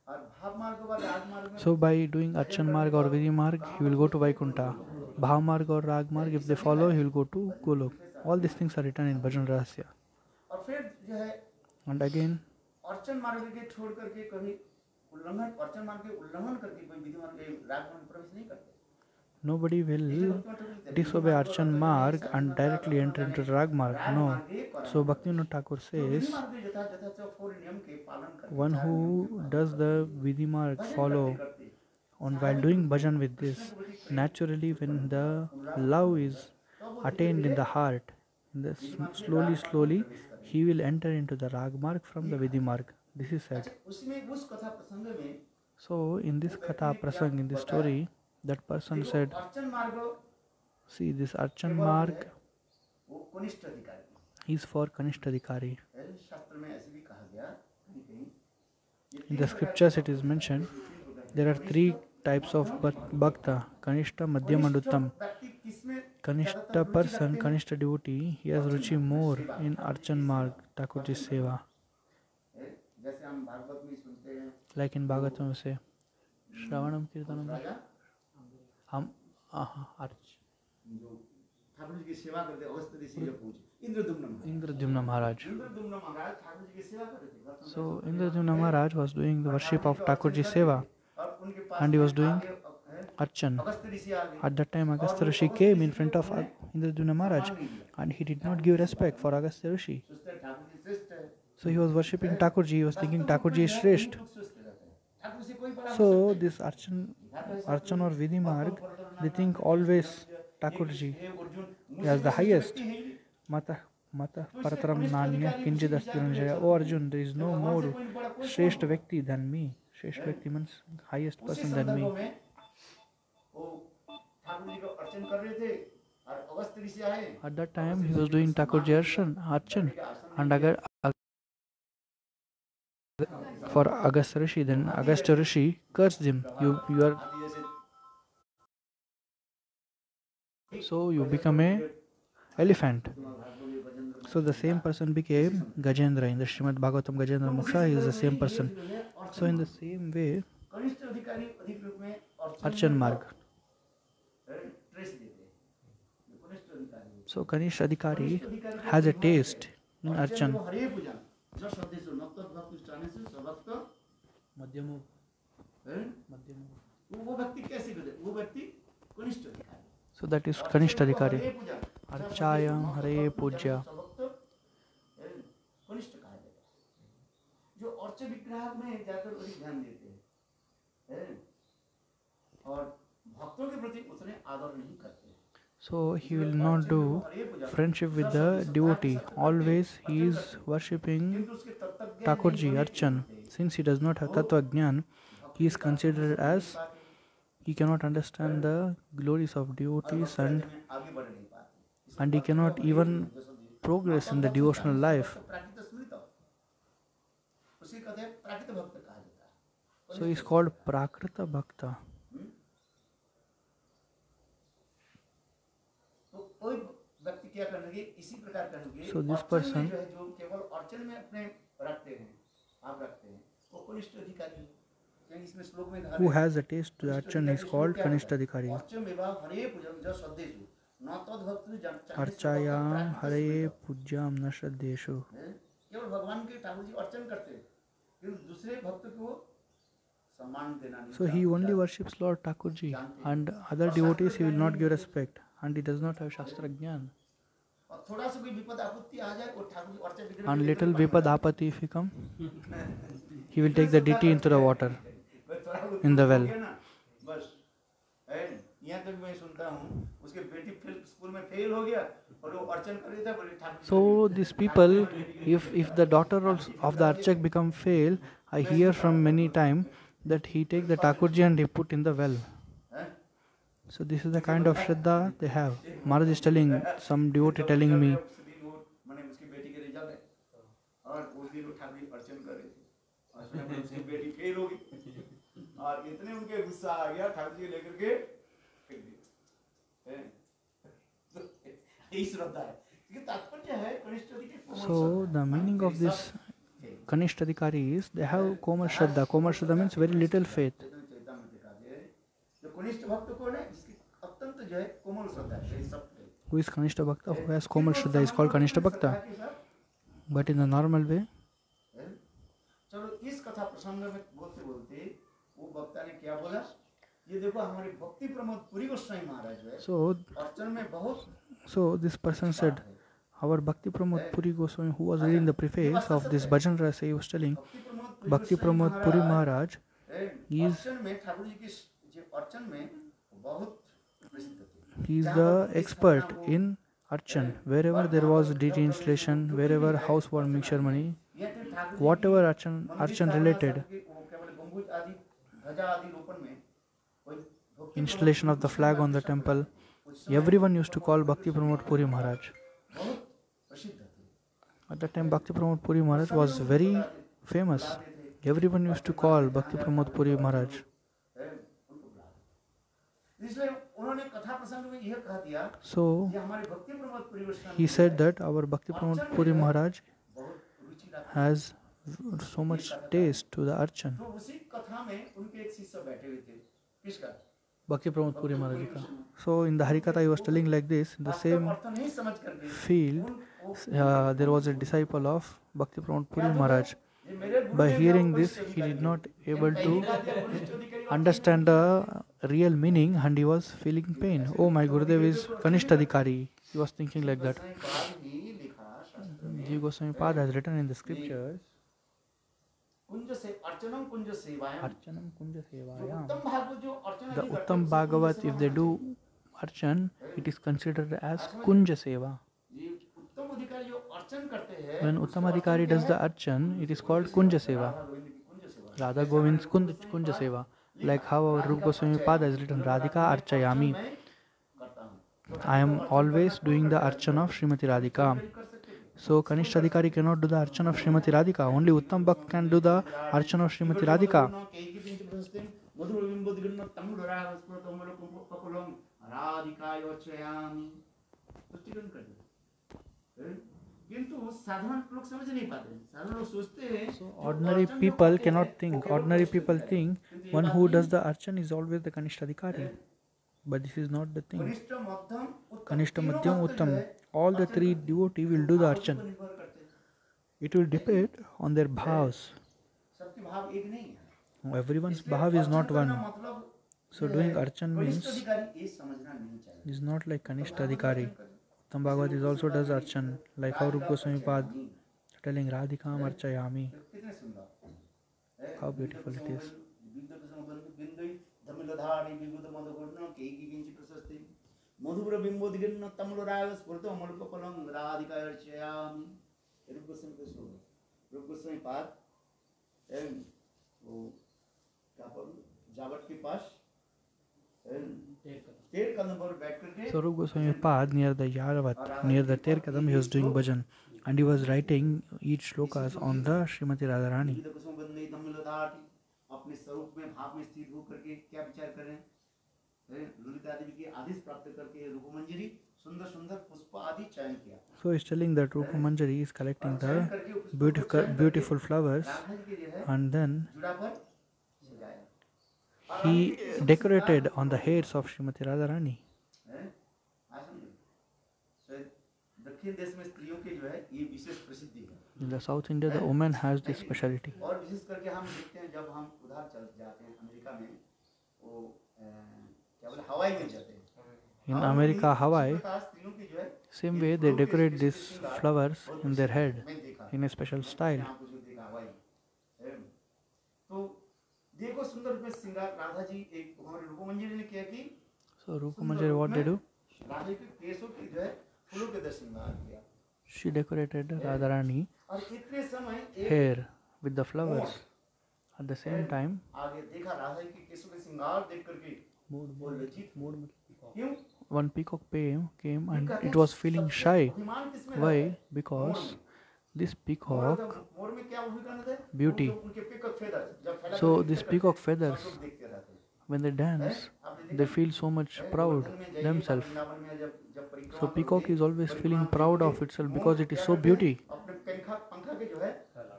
और भाव मार्ग व राग मार्ग में So by doing Archan Marga or Vidhi Marg, he will go to Vaikuntha. Bhav Marg or Rag Marg, if they follow, he will go to Golok. All these things are written in Bhajan Rahasya. और फिर जो है And again, अर्चन मार्ग के छोड़ करके कभी उल्लंघन अर्चन मार्ग के उल्लंघन करके कोई विधि मार्ग राग मार्ग में प्रवेश नहीं करते nobody will disobey Archan Marg and directly enter into Rag Marg. No. So Bhaktivinoda Thakur says, one who does the Vidhi Marg follow on while doing bhajan with this, naturally when the love is attained in the heart, slowly he will enter into the Rag Marg from the Vidhi Marg. This is said. So in this Katha Prasang, in this story, that person said, see, this Archan Marg is for Kanishtadhikari. In the scriptures it is mentioned, there are three types of Bhakta, Kanishta, Madhyam and Uttam. Kanishta person, Kanishta devotee, he has ruchi more in Archan Marg, Thakurji's Seva. Like in Bhagavatam we say, Shravanam Kirtanam. हम Indradyumna Maharaj. So Indradyumna Maharaj was doing the worship of Thakurji Seva and he was doing Archan. At that time Agastya Rishi came in front of Indradyumna Maharaj and he did not give respect for Agastya Rishi. So he was worshipping Thakurji, he was thinking Thakurji is Shresht. So this Archan or Vidhi Marg, they think always Thakurji as the highest. Mata Parataram Nanya Kinjidastirunjaya. Oh Arjun, there is no more Shresht Vyakti than me. Shresht Vyakti means highest person than me. At that time he was doing Thakurji Archan and for Agastya Rishi, then Agastya Rishi cursed him. You are so you become a elephant. So the same person became Gajendra. In the Srimad Bhagavatam Gajendra Moksha, he is the same person. So in the same way, Archan Marg. So Kanish Adhikari has a taste in Archan. Madhyamo. So that is Kanishtadhikari. Archayam Hare Pujya. जो urge विग्रह में जाकर अधिक ध्यान देते हैं और भक्तों के प्रति उतने आदर नहीं करते। So he will not do friendship with the devotee. Always he is worshipping Thakurji, Archan. Since he does not have Tattva Jnana, he is considered as he cannot understand the glories of devotees and he cannot even progress in the devotional life. So he is called Prakrita Bhakta. So this person who has a taste to the Archan is called Kanishtadhikari. Archayam Hare Pujyam Nashadeshu. So he only worships Lord Thakurji and other devotees he will not give respect and he does not have Shastra Jnana. And little Vipad Apati if he come, he will take the deity into the water, in the well. So these people, if the daughter of the Archak become fail, I hear from many time that he take the Thakurji and he put in the well. So this is the kind of Shraddha they have. Maharaj is telling, some devotee telling me, so the meaning of this Kanishtadhikari is they have Komar Shraddha. Komar Shraddha means very little faith. Who is Kanishta Bhakta? Who has Komal Shraddha is called Kanishta Bhakta. But in the normal way, so this person said, our Bhakti Pramod Puri Goswami, who was reading the preface of this Bhajan Rasa, he was telling, Bhakti Pramod Puri Maharaj is the expert in Archan. Wherever there was deity installation, wherever housewarming ceremony, whatever Archan related, installation of the flag on the temple, everyone used to call Bhakti Pramod Puri Maharaj. At that time Bhakti Pramod Puri Maharaj was very famous. Everyone used to call Bhakti Pramod Puri Maharaj. So he said that our Bhakti Pramod Puri Maharaj has so much taste to the Archan. Bhakti Pramod Puri Maharaj. So in the Harikatha he was telling like this, in the same field there was a disciple of Bhakti Pramod Puri Maharaj. By hearing this, he did not able to understand the real meaning and he was feeling pain. Oh, my Gurudev is Kanishtadhikari. He was thinking like that. Jiva Goswami Pad has written in the scriptures, Archanam Kunja Sevayam. The Uttam Bhagavat, if they do Archan, it is considered as Kunja Seva. When Uttamadhikari does the Archan, it is called Kunja Seva. Radha Govind's Kunja Seva. Like how our Rupa Goswami Pada has written, Radhika Archayami. I am always doing the Archan of Srimati Radhika. So Kanishtadhikari cannot do the Archan of Srimati Radhika. Only Uttam Bhakt can do the Archan of Srimati Radhika. So ordinary people cannot think. Ordinary people think one who does the Archan is always the Kanishtadhikari. But this is not the thing. Kanishta Madhyam Uttam. All the three devotees will do the Archan. It will depend on their bhavs. Everyone's bhav is not one. So doing Archan means is not like Kanishtadhikari. Uttam Bhagavat is also does Archan, like how Rupa Goswami Pad telling Radhikam Archayami. How beautiful it is. मधुर बिंबोदिगिन्न तमलराग स्फुरतो अमलकपलम राधिकायर्चयामि। रूप गोस्वामी का श्लोक है। रूप गोस्वामी पाद वो क्या पर जावट के पास तेर कदम पर बैठ करके So Rupa Goswami Pad near the Yadavat, near the Ter Kadam, he was doing bhajan and he was writing each shlokas on the Srimati Radharani. अपने स्वरूप में भाव में स्थित होकर के क्या विचार कर रहे हैं? ललिता देवी की आदेश प्राप्त करके रूप मंजरी सुंदर सुंदर पुष्प आदि चयन किया। So he is telling that Rupa Manjari is collecting the beautiful flowers and then जुड़ा पर सजाया। he decorated on the hairs of Srimati Radharani. दक्षिण देश में स्त्रियों के जो है ये विशेष प्रसिद्धि है। In the South India, the woman has this speciality. और विशेष करके हम देखते हैं जब हम उधर चल जाते हैं अमेरिका में वो क्या बोले हवाई में जाते हैं। In America, Hawaii, स्त्रियों की जो है same way they decorate these flowers in their head मैं देखा in a special style. यहाँ कुछ देखा हवाई। तो देखो सुंदर रूप में श्रृंगार राधा जी एक हमारे रूप मंजरी ने किया कि So Rupa Manjari, what they do? Radha के केसों की जो है फूलों के श्रृंगार किया She decorated Radharani और इतने समय एक hair with the flowers. At the same time, आगे देखा राधा के केसों के श्रृंगार देख करके वो लज्जित क्यों one peacock came and it was feeling shy. अभिमान किसमें Why? Because this peacock मोर में क्या भूमिका निभाते हैं? beauty. उनके peacock feathers जब फैला So करके these देखते peacock हैं, feathers, सब लोग देखते रहते हैं। when they dance, आपने देखा? they feel so much proud Govardhan में जाइए, themselves. वृंदावन में जब परिक्रमा So peacock करोगे, is always feeling परिक्रमा proud करोगे, of itself more because it is क्या so करते हैं? beauty अपने पंखा के जो है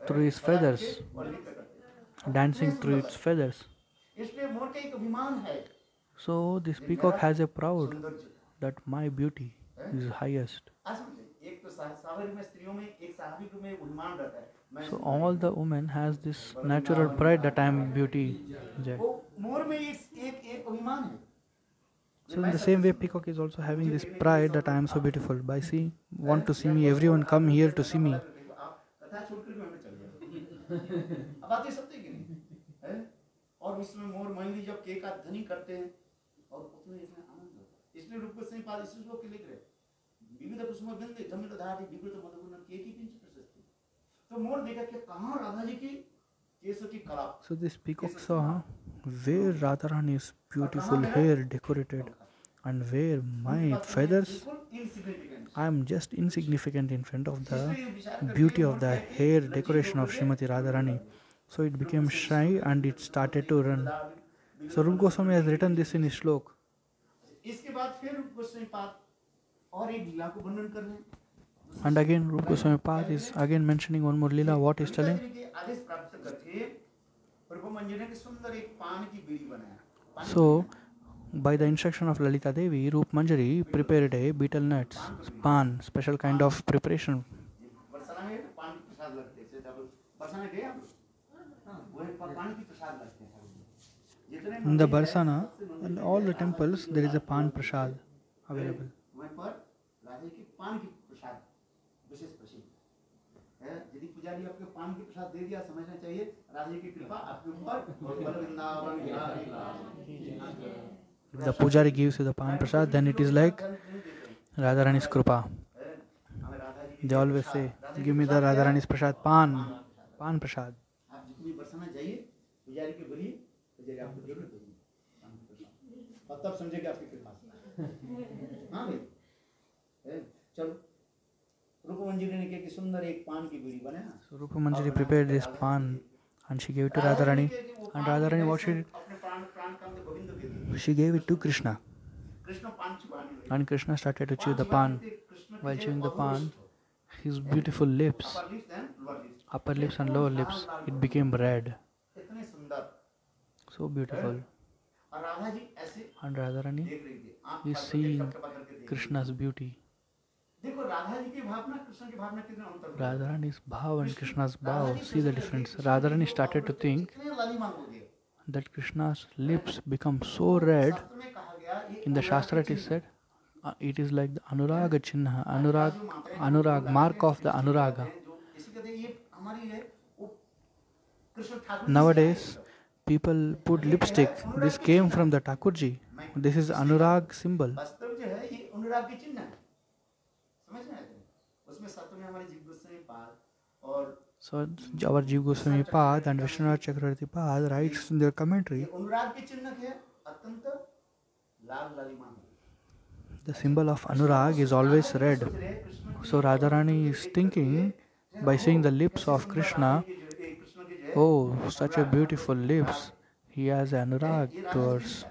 through his फैला feathers, के और नृत्य करते हैं। dancing through its feathers. इसलिए मोर का एक अभिमान है So this peacock has a proud सौंदर्य। that my beauty is highest. आज समझे, एक तो स्वाभाविक में स्त्रियों में एक स्वाभाविक में अभिमान रहता है। मैं So all the women has this natural pride that I am beauty. Jai. वो मोर में एक अभिमान है। So in the same way, peacock is also having this pride that I am so beautiful. By seeing, want to see me, everyone come here to see me. आप कथा छोड़कर भी हमें चले जाओ। अब बात ये सत्य की नहीं है। और उसमें मोर मंगली जब केक का ध्वनि करते हैं और उसमें इसमें आनंद होता है। इसलिए रूप गोस्वामी पाद इस श्लोक के लिख रहे विविध कुसुम गंधे धमिल धारी विकृत मधुगुण केकी पिंच प्रशस्ति। तो मोर देखा कि कहाँ राधा जी की केसों की कला। So this peacock saw where Radharani's beautiful hair decorated and where my feathers, I am just insignificant in front of the beauty of the hair decoration of Srimati Radharani. So it became shy and it started to run. So Rupa Goswami has written this in his shlok. इसके बाद फिर रूप गोस्वामी पाद और एक लीला को वर्णन कर रहे हैं। And again Rupa Goswami Pad is again mentioning one more lila. What is telling? आदेश प्राप्त करके प्रभु मंजरी ने सुंदर एक पान की बीड़ी बनाया। So by the instruction of Lalita Devi, Rup Manjari prepared a betel nuts, pan, special kind of preparation. Barsana में पान की प्रसाद लगते हैं। जब बरसाना गए आप वो पान की प्रसाद लगते हैं। जितने In the Barsana and all the temples there is a pan prasad available. वहीं पर राजा की पान की प्रसाद विशेष प्रसिद्ध है। यदि पुजारी आपके पान की प्रसाद दे दिया समझना चाहिए राजा की कृपा आपके ऊपर और बल Vrindavan Bihari. If the pujari gives you the pan prasad, then it is like Radharani's kripa. They always say, give me the Radharani's prasad, pan prasad. आप जितनी बरसाना जाइए पुजारी के बोलिए पुजारी आपको जरूर देंगे पान की प्रसाद और तब समझेगा आपकी कृपा। हाँ भाई चलो रूप मंजरी ने किया कि सुंदर एक पान की बीड़ी बनाया। So Rupa Manjari prepared this pan and she gave it to Radharani. And Radharani, what she did? अपने प्राण काम में गोविंद को दे दिया। She gave it to Krishna. Krishna पान चुबाने लगे। And Krishna started to chew the pan. While chewing the pan, his beautiful lips, Upper lips and lower lips, upper lips and lower lips, it became red. इतने सुंदर। So beautiful. और राधा जी ऐसे And Radharani देख रही थी। आँख is फाड़ करके seeing टपटपा करके देख रही थी। Krishna's beauty. देखो राधा जी की भावना कृष्ण की भावना कितना अंतर है। Radharani's bhav and Krishna's bhav, see the difference. Radharani started to think इतने लालिमा हो गए। that Krishna's lips become so red. शास्त्र में कहा गया ये In the Shastra it is said, it is like the Anuraga Chinna, Anurag, mark of the Anuraga. जो इसी कहते हैं ये हमारी है वो कृष्ण ठाकुर जी से Nowadays, आए हैं। people put lipstick. This came from the Thakurji. This is Anurag symbol. वास्तव जो है ये अनुराग के चिन्ह है, समझ में आया? उसमें सत्य में हमारे जीव गोस्वामी पाद और So our Jiva Goswami Pad and Vishwanath Chakravarti Pad writes in their commentary, अनुराग के चिन्ह है अत्यंत लाल लालिमा है। the symbol of Anurag is always red. So Radharani is thinking by seeing the lips of Krishna, oh, such a beautiful lips, he has Anurag towards.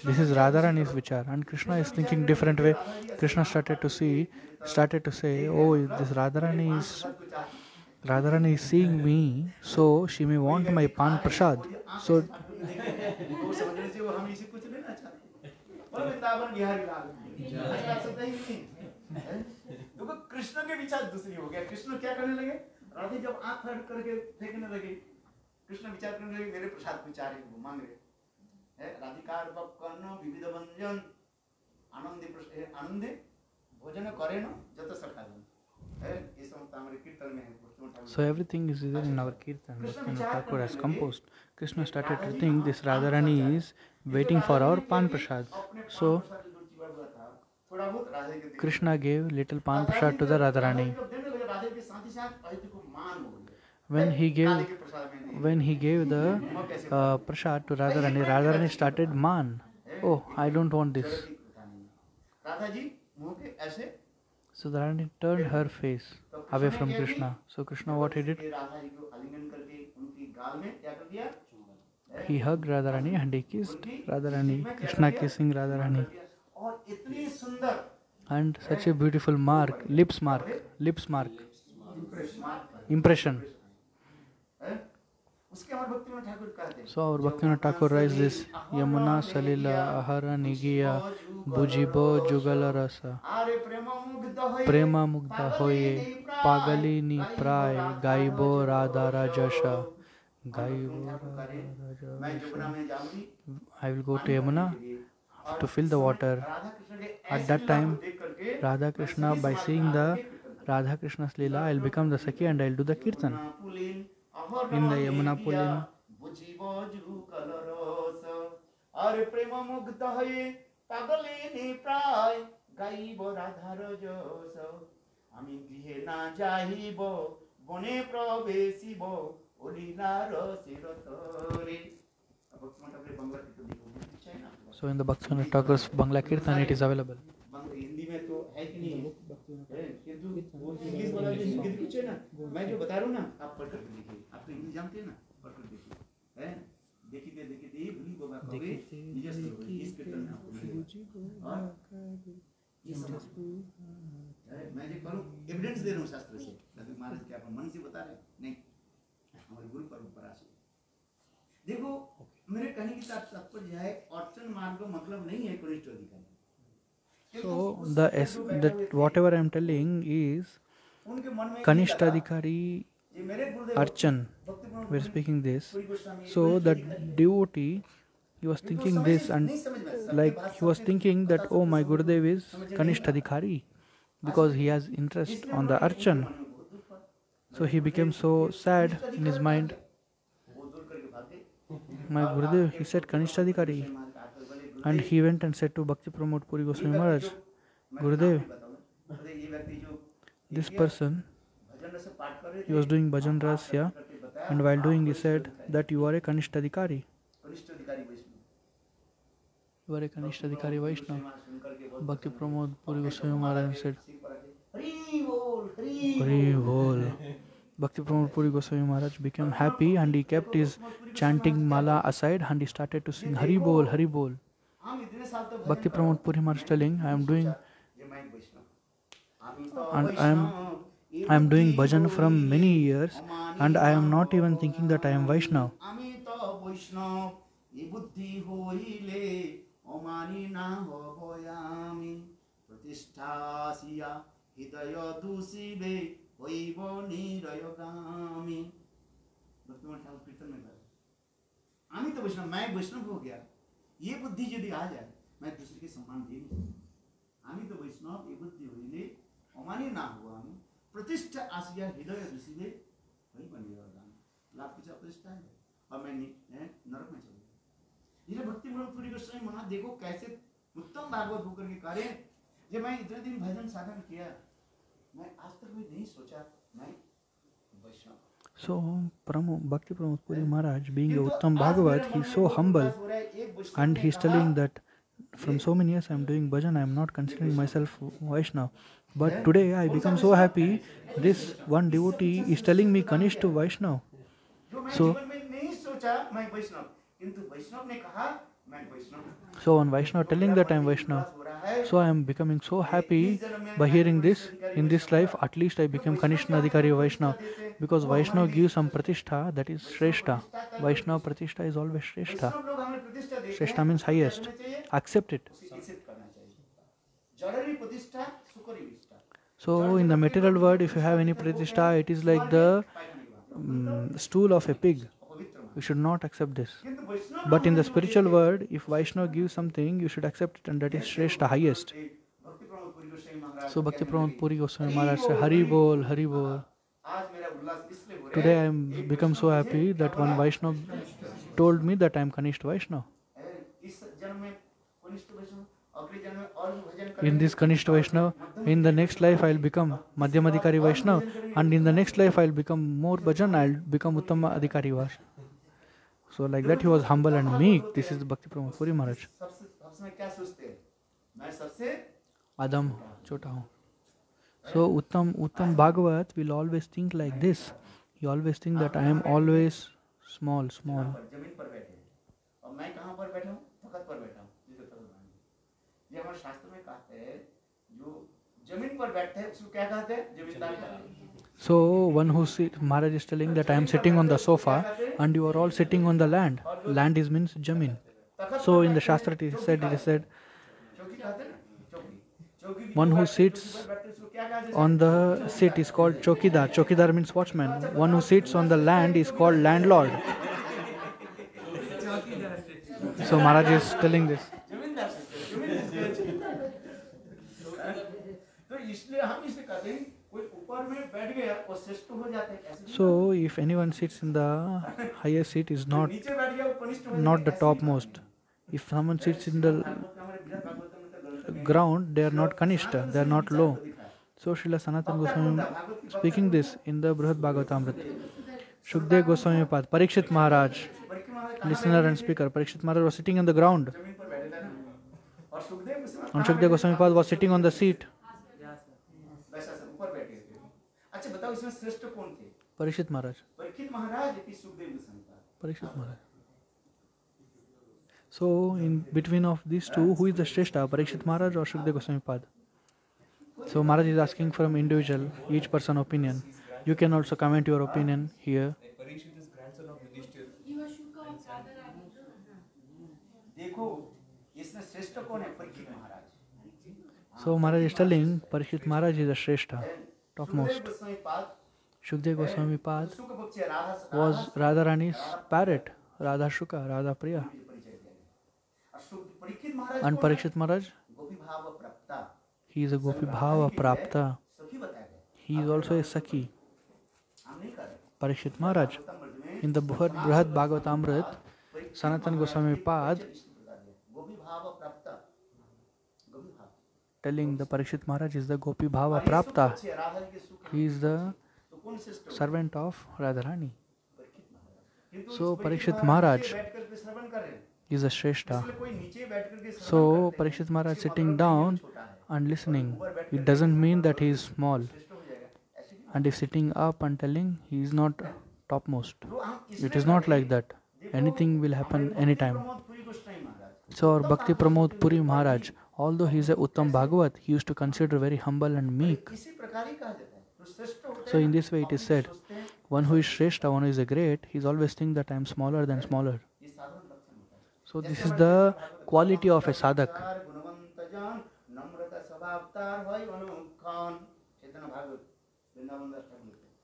This is Radharani's vichar, and Krishna is thinking different way. Krishna started to say, oh, this Radharani is seeing me, so she may want my pan prasad. So देखो कृष्ण के विचार दूसरी हो गया। कृष्ण क्या करने लगे? राधे जब आंख फट करके फेंकने लगे, कृष्ण विचार करने लगे मेरे प्रसाद विचार मांग रहे है। राधिकार कर्ण विविध व्यंजन आनंदे भोजन करे न जत सखा जन है। ये सब हमारे कीर्तन में है। So everything is there in our kirtan. Bhaktivinoda Thakur has composed. Krishna started to think this Radharani is waiting for our pan prasad. So Krishna gave little pan prasad to the Radharani. When he gave the prasad to Radharani, Radharani started man. Oh, I don't want this. So the Radharani turned her face away from Krishna. So Krishna, what he did? He hugged Radharani and he kissed Radharani. Krishna kissing Radharani. And such a beautiful mark, lips mark, impression. So our Bhaktivinoda Thakur writes this: Yamuna salila ahara nigiya bujibo jugala rasa prema mugdha hoye pagalini pray gaibo radha rajasha gaibo I will go to Yamuna to fill the water. At that time, Radha Krishna, by seeing the Radha Krishna's Leela, I will become the Sakhi and I will do the Kirtan. In the Yamuna Pulin, so in the Bhaktivinoda Thakur's Bangla Kirtan it is available. Hindi में तो है कि नहीं है, किंतु वो English वाला जो हिंदी कुछ है ना, मैं जो बता रहा हूँ ना, आप पढ़ कर देखिए। आप तो इंग्लिश जानते हैं ना, पढ़ कर देखिए, हैं? देखिए भूली बाबा कभी निजस इस कीर्तन में आपको मिलेगा। मैं जो करूँ एविडेंस दे रहा हूँ शास्त्र से, ललित महाराज क्या अपन मन से बता रहे नहीं, हमारी गुरु परंपरा से। देखो मेरे कहने की तात्पर्य है अर्चन मार्ग मतलब नहीं है कनिष्ठ अधिकारी। So that whatever I am telling is Kanishtadhikari Archan. We are speaking this. So that devotee, he was thinking this, and like he was thinking that, oh, my Gurudev is Kanishtadhikari because he has interest on the Archan. So he became so sad in his mind. My Gurudev, he said Kanishtadhikari. And he went and said to Bhakti Pramod Puri Goswami Maharaj, Gurudev, this person, he was doing bhajan rasya, and while doing he said that you are a Kanishtadhikari. You are a Kanishtadhikari Vaishnava. Bhakti Pramod Puri Goswami Maharaj said, Hari Bol. Bhakti Pramod Puri Goswami Maharaj became happy and he kept his chanting mala aside and he started to sing Hari Bol, Hari Bol. Bhakti Pramod Puri Maharaj telling, I am doing bhajan from many years and I am not even thinking that I am Vaishnava. ये बुद्धि यदि आ जाए मैं दूसरे के सम्मान दे नहीं आमी तो वैष्णव ये बुद्धि होइले अमानी ना हुआ आमी प्रतिष्ठा आसिया हृदय दूसरे वही बनेगा दान लाभ कुछ प्रतिष्ठा है और मैं नरक में चलूंगा धीरे भक्ति ब्रह्मपुरी गोस्वामी महाराज देखो कैसे उत्तम भागवत होकर के कार्य। जब मैं इतने दिन भजन साधन किया, मैं आज तक भी नहीं सोचा मैं वैष्णव। So, Bhakti Pramod Puri Maharaj, being a Uttam Bhagavat, he is so humble, and he is telling that from so many years I am doing bhajan, I am not considering myself Vaishnava. But today I become so happy, this one devotee is telling me Kanishta Vaishnava. So, when Vaishnava telling that I am Vaishnava, so I am becoming so happy by hearing this. In this life, at least I became Kanishta Adhikari Vaishnava, because Vaishnava gives some pratishtha, that is Shrestha. Vaishnava pratishtha is always Shrestha. Shrestha means highest. Accept it. So in the material world, if you have any pratishtha, it is like the stool of a pig. You should not accept this. But in the spiritual world, if Vaishnava gives something, you should accept it, and that is Shrestha, highest. So Bhakti Pramod Puri Goswami Maharaj said, Hari Bol, Hari Bol. Today I am become so happy that one Vaishnava told me that I am Kanishta Vaishnava. In this Kanishta Vaishnava, in the next life I will become Madhyam Adhikari Vaishnava, and in the next life I will become more bhajan, I will become Uttama Adhikari Vaishnava. So like that he was humble and meek. This is Bhakti Pramod Puri Maharaj. Adam, chota hu. So Uttam Bhagavat will always think like this. He always think that I am always small. So one who sits, Maharaj is telling that I am sitting on the sofa and you are all sitting on the land. Land is means Jamin. So in the Shastra it is said, one who sits on the seat is called Chokidar. Chokidar means watchman. One who sits on the land is called landlord. So Maharaj is telling this. So if anyone sits in the higher seat is not the topmost. If someone sits in the ground, they are not Kanishta, they are not low. So Srila Sanatana Goswami speaking this in the Brihad Bhagavatamrita. Shukdev Goswami Pad, Parikshit Maharaj, listener and speaker. Parikshit Maharaj was sitting on the ground, and Shukdev Goswami Pad was sitting on the seat. Parikshit Maharaj. Parikshit Maharaj. So in between of these two, who is the Shrestha, Parikshit Maharaj or Shukdev Goswami Pad? So Maharaj is asking from individual, each person opinion. You can also comment your opinion here. Parikshit is grandson of Yudhishthira. So Maharaj is telling Parikshit Maharaj is the Shrestha, topmost. Shukdev Goswami Pad was Radharani's parrot, Radha Shuka, Radha Priya. And Parikshit Maharaj, he is a Gopi Bhava Prapta. He is also a Sakhi. Parikshit Maharaj, in the Brihad Bhagavatamrita, Sanatana Goswami Pad telling the Parikshit Maharaj is the Gopi Bhava Prapta. He is the servant of Radharani. So Parikshit Maharaj is a Shrestha. So Parikshit Maharaj sitting down and listening, it doesn't mean that he is small. And if sitting up and telling, he is not topmost. It is not like that. Anything will happen anytime. So our Bhakti Pramod Puri Maharaj, although he is a Uttam Bhagavat, he used to consider very humble and meek. So in this way it is said, one who is Shrestha, one who is a great, he is always think that I am smaller than smaller. So this is the quality of a sadhak.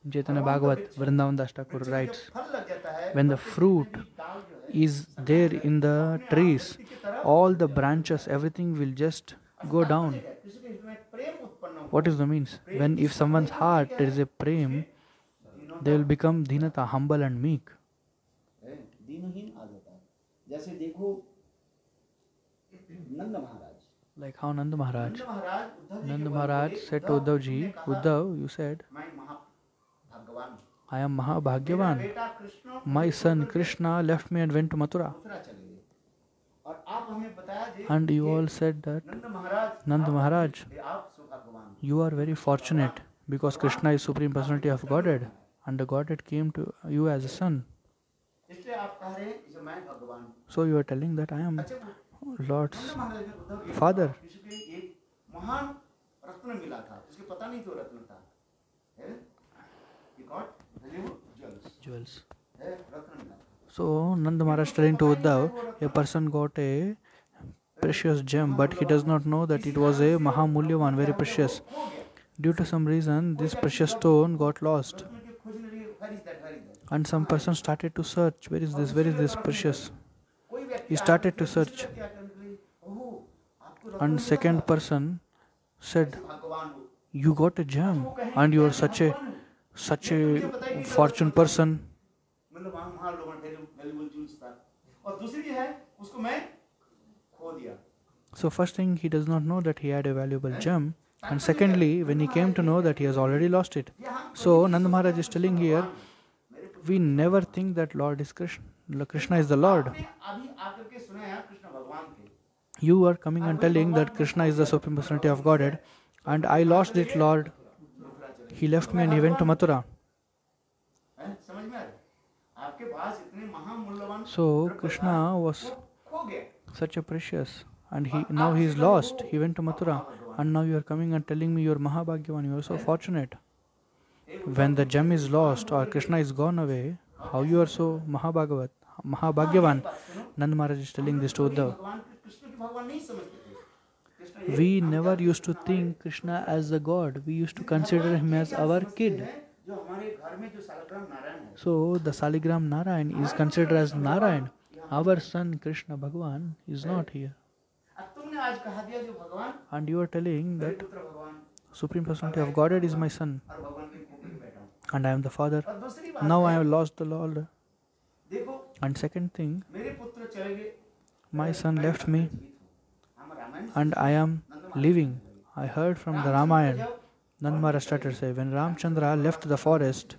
Chaitanya Bhagavat, Vrindavan Das Thakur writes, when the fruit is there in the trees, all the branches, everything will just go down. What is the means? When if someone's heart there is a prem, they will become dhinata, humble and meek. Nand Maharaj Like how Nanda Maharaj. Nand Maharaj Uddhav ji Nanda के Maharaj बोले, said to Uddhav ji, तुमने कहा, Uddhav, you said, मैं महाभाग्यवान हूँ। I am मेरा Mahabhagyavan. बेटा Krishna My son Krishna left me and went to Mathura. Mathura चले गए। और आप हमें बताया जी And you कि all said that, Nand Maharaj Nanda Maharaj, आप सौभाग्यवान हैं। you are very fortunate because Krishna is Supreme Personality of Godhead and the Godhead came to you as a son. इसलिए आप कह रहे हैं कि मैं भगवान हूँ। So you are telling that I am अच्छा Lord's नंद महाराज ने उद्धव जी को father. किसी के एक महान रत्न मिला था, उसके पता नहीं तो रत्न था, है? He got valuable jewels. है, रत्न मिला था। So Nanda Maharaj telling to Uddhav, a person got a precious gem, but he does not know that it was a Mahamulyavan, very precious. Due to some reason, this precious stone got lost. रत्न की खोज में रही, where is that, where is that? And some person started to search, where is this precious? कोई व्यक्ति He started to आकर search. दूसरे व्यक्ति आकर निकली, ओहो, आपको रत्न And मिला second था, person said, भगवान हो। you got a gem and you are such a fortune person. मतलब वहाँ लोगों ने valuable jewels था। और दूसरी है, उसको मैं खो दिया। So first thing, he does not know that he had a valuable gem. And secondly, when he came to know that he has already lost it. So Nanda Maharaj is telling here, we never think that Lord is Krishna. Krishna is the Lord. आपने अभी आकर के सुना है कृष्ण भगवान थे। You are coming and telling that Krishna is the Supreme Personality of Godhead. And I lost it, Lord. He left me and he went to Mathura. हैं? समझ में आ रहा है? आपके पास इतने महामूल्यवान So Krishna was खो गया। such a precious. And now he is lost. He went to Mathura. And now you are coming and telling me you are Mahabhagyavan. You are so fortunate. When the gem is lost or Krishna is gone away, how you are so Mahabhagyavan? Nanda Maharaj is telling this to Uddhav. भगवान कृष्ण के भगवान नहीं समझते थे। कृष्ण एक We never used to think Krishna as a god. We used to consider him as our kid. जो हमारे घर में जो सालग्राम नारायण है, So the Saligram Narayan is considered as Narayan. Our son Krishna Bhagwan is not here. अब तुमने आज कहा दिया जो भगवान And you are telling मेरे that पुत्र भगवान Supreme Personality of Godhead is my son. और भगवान के कोख में बैठा हूँ। And I am the father. और दूसरी बात Now I है, have lost the Lord. देखो And second thing, मेरे पुत्र चले गए, my son left me हम Ramayan and I am living. I heard from the Ramayana. Nanda Maharaj started to say, when Ramchandra left the forest,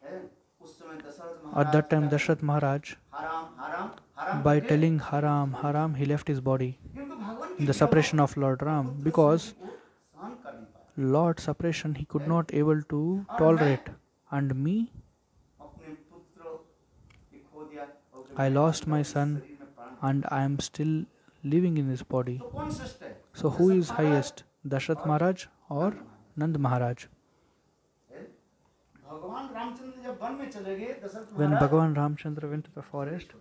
है, उस समय Dasharath at that time Dashrath Maharaj, हराम हराम हराम by करके telling Haram, Haram, he left his body क्योंकि भगवान in की the separation of Lord Ram because वो सहन कर नहीं पाया। Lord separation he could not able to tolerate. And me, अपने पुत्र को खो दिया और I lost my son शरीर में प्राण। and I am still living in this body. तो कौन श्रेष्ठ है? So who is highest, Dashrath Maharaj or Nand Maharaj? है? भगवान रामचंद्र जब वन में चले गए, Dasharath When Maharaj Bhagavan Ramchandra went to the forest,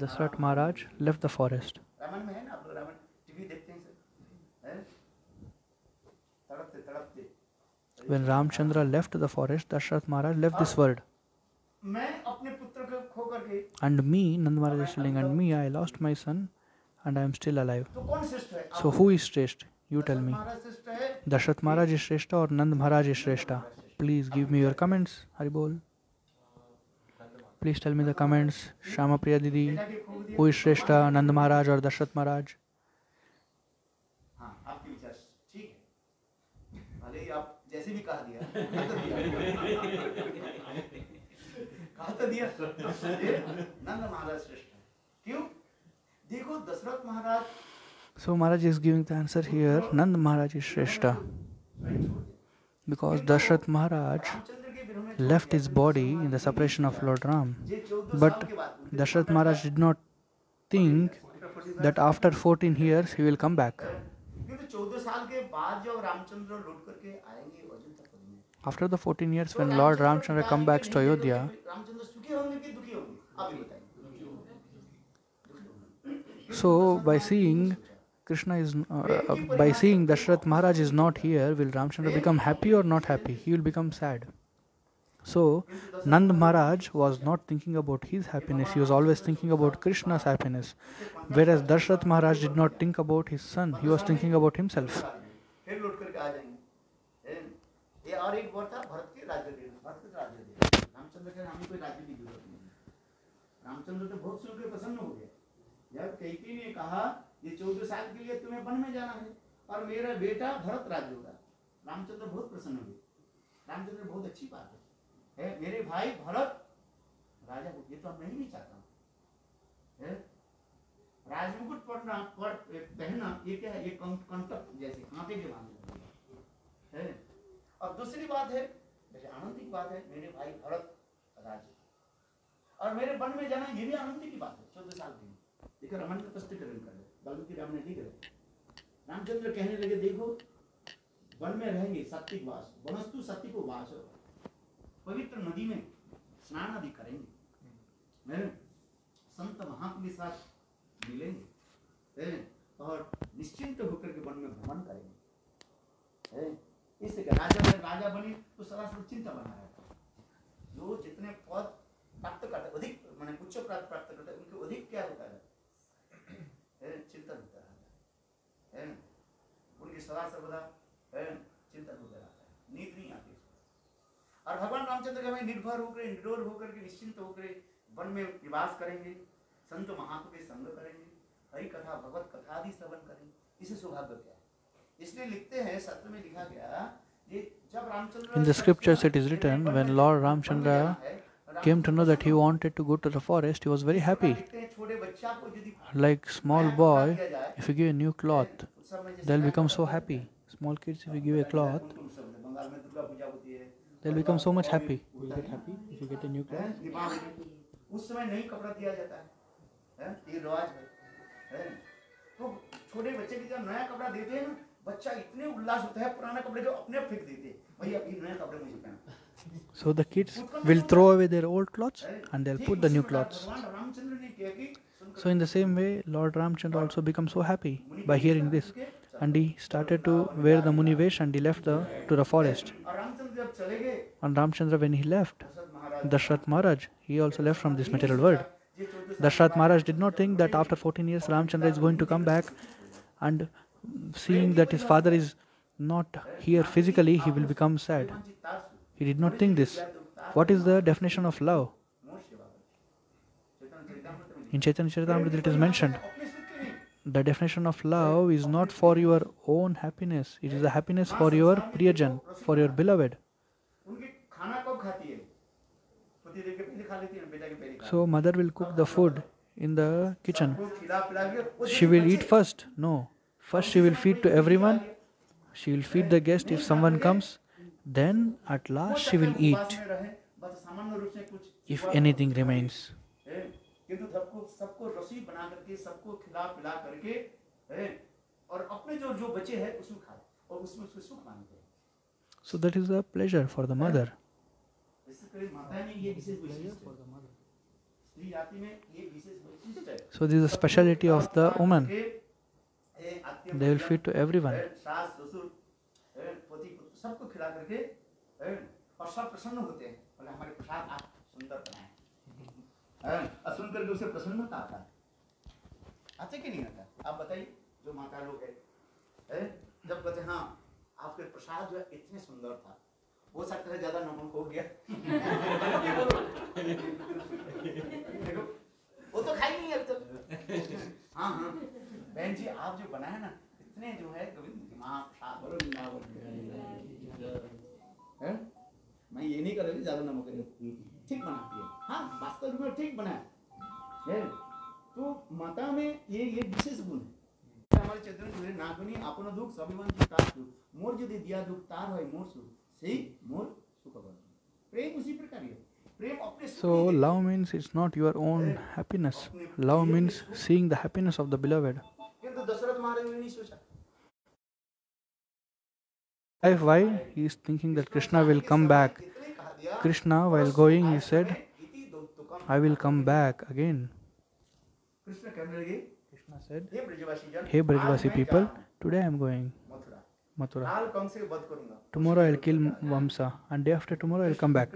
Dashrath Maharaj left the forest. Ramayan में है ना, आप लोग रामायण टीवी देखते हैं सर, हैं? तड़पते तड़पते When Ramchandra left the forest, Dashrath Maharaj left this world. मैं अपने पुत्र को खो करके, And me, Nand Maharaj is telling, and me, I lost my son and I am still alive. तो कौन श्रेष्ठ है? So who is Shrestha? You tell me. महाराज श्रेष्ठ है, Dashrath Maharaj is Shrestha or Nand Maharaj is Shrestha? Please give me your comments. Haribol. Please tell me the comments. Shama Priya Didi. बेटा के खो दिया। Who is Shrestha, Nand Maharaj or Dashrath Maharaj? हाँ, आपके विचार ठीक है। भले ही आप जैसे भी कहा दिया, कहा तो दिया। कहा तो दिया। ये नंद महाराज श्रेष्ठ है। क्यों? देखो दशरथ महाराज So Maharaj is giving the answer here. Nand Maharaj is Shrestha. Because Dashrath Maharaj Ramchandra के विरह में left his body in the separation of Lord Ram. ये 14 But साल के बाद Dashrath Maharaj did not think that after 14 years he will come back. क्योंकि 14 साल के बाद जब रामचंद्र लौट करके आएंगे अयोध्या तक में, After the 14 years when Lord Ramchandra come back to Ayodhya, Ramchandra सुखी होंगे कि दुखी होंगे? आप ही बताइए। so by seeing Krishna is, by seeing Dashrath Maharaj is not here, will Ramchandra become happy or not happy? He will become sad. So Nand Maharaj was not thinking about his happiness, he was always thinking about Krishna's happiness. Whereas Dashrath Maharaj did not think about his son, he was thinking about himself. फिर लौट करके आ जाएंगे। ये और एक बार था भरत के राज्य के, भरत के राज्य के। रामचंद्र के हमें कोई राज्य की जरूरत नहीं। रामचंद्र तो बहुत सुन के प्रसन्न हो गए। जब कैकेयी ने कहा ये 14 साल के लिए तुम्हें वन में जाना है और मेरा बेटा भरत राज्य होगा, रामचंद्र बहुत प्रसन्न हुए। रामचंद्र बहुत अच्छी बात है मेरे भाई भरत राजा हो, ये तो मैं ही नहीं चाहता हूँ। राजमुकुट पहनना ये क्या है, ये कंटक जैसे कांटे के बांधे है। और दूसरी बात है, जैसे आनंद की बात है, मेरे भाई भरत राजा और मेरे वन में जाना, ये भी आनंद की बात है। 14 साल की देखो रमन का स्पष्टीकरण कर बल्कि राम ने ठीक है। रामचंद्र कहने लगे देखो वन में रहेंगे सात्विक वास, वनस्तु सात्विक वास, पवित्र नदी में स्नान आदि करेंगे, संत महात्मा के साथ मिलेंगे और निश्चिंत होकर के वन में भ्रमण करेंगे। इससे राजा बने तो सरासर चिंता बना रहता है। जो जितने पद प्राप्त करते अधिक माने उच्च प्राप्त करते उनके अधिक क्या होता है, चिंतन होता है, उनकी सदा सर्वदा चिंतन होता रहता है, नींद नहीं आती। और भगवान रामचंद्र के निर्भर होकर निडर होकर के निश्चिंत होकर वन में निवास करेंगे, संत महात्मा के संग करेंगे, हरि कथा भगवत कथा आदि श्रवण करेंगे। इसे सौभाग्य क्या है, इसलिए लिखते हैं सत्र में लिखा गया ये जब Ramchandra In the scriptures it is written, when Lord Ramchandra came to know that he wanted to go to the forest, he was very happy. Like small boy, if you give a new cloth, they'll become so happy. Small kids, if you give a cloth, they'll become so much happy. Will you get happy if you get a new cloth? उस समय नई कपड़ा दिया जाता है, ये रिवाज है। तो छोटे बच्चे की जब नया कपड़ा देते हैं ना, बच्चा इतने उल्लास होता है, पुराना कपड़े को अपने आप फेंक देते हैं, भैया अभी नया कपड़े मुझे पहना। So the kids will throw away their old clothes and they'll put the new clothes. So in the same way, Lord Ramchandra also becomes so happy by hearing this, and he started to wear the Muni Vesh and he left to the forest. And Ramchandra, when he left, Dashrath Maharaj, he also left from this material world. Dashrath Maharaj did not think that after 14 years Ramchandra is going to come back, and seeing that his father is not here physically, he will become sad. He did not think this. What is the definition of love? In Chaitanya Charitamrita it is mentioned, the definition of love is not for your own happiness, it is a happiness for your Priyajan, for your beloved. So mother will cook the food in the kitchen. She will eat first? No. First she will feed to everyone. She will feed the guest if someone comes. Then at last she will eat if anything remains. So that is a pleasure for the mother. So this is the speciality of the woman. They will feed to everyone. सुन करके उसे प्रसन्नता आता है, आते कि नहीं आता? आप बताइए जो माता लोग है, जब कहते हाँ आपके प्रसाद जो है इतने सुंदर था, हो सकता है ज्यादा नमक हो गया। देखो वो तो खाई नहीं अब तक। हाँ हाँ बहन जी आप जो बनाए ना इतने जो है मैं ये नहीं कर रही ज्यादा नमक ठीक बनाती है। हाँ वास्तव में ठीक बना है। तो माता में ये विशेष गुण है। हमारे चैतन्य जो है नागुनी आपन दुख स्वाभिमान जी तार दुख मोर यदि दिया दुख तार है मोर सुख सही मोर सुख बन। प्रेम उसी प्रकार है। प्रेम अपने So love means it's not your own happiness. Love means seeing the happiness of the beloved. किंतु दशरथ महाराज ने नहीं सोचा। Why? He is thinking that Krishna will come back. Krishna, while going, he said, I will come back again. Krishna said, Hey Brajvasi people, today I am going Mathura. Tomorrow I will kill Vamsa, and day after tomorrow I will come back.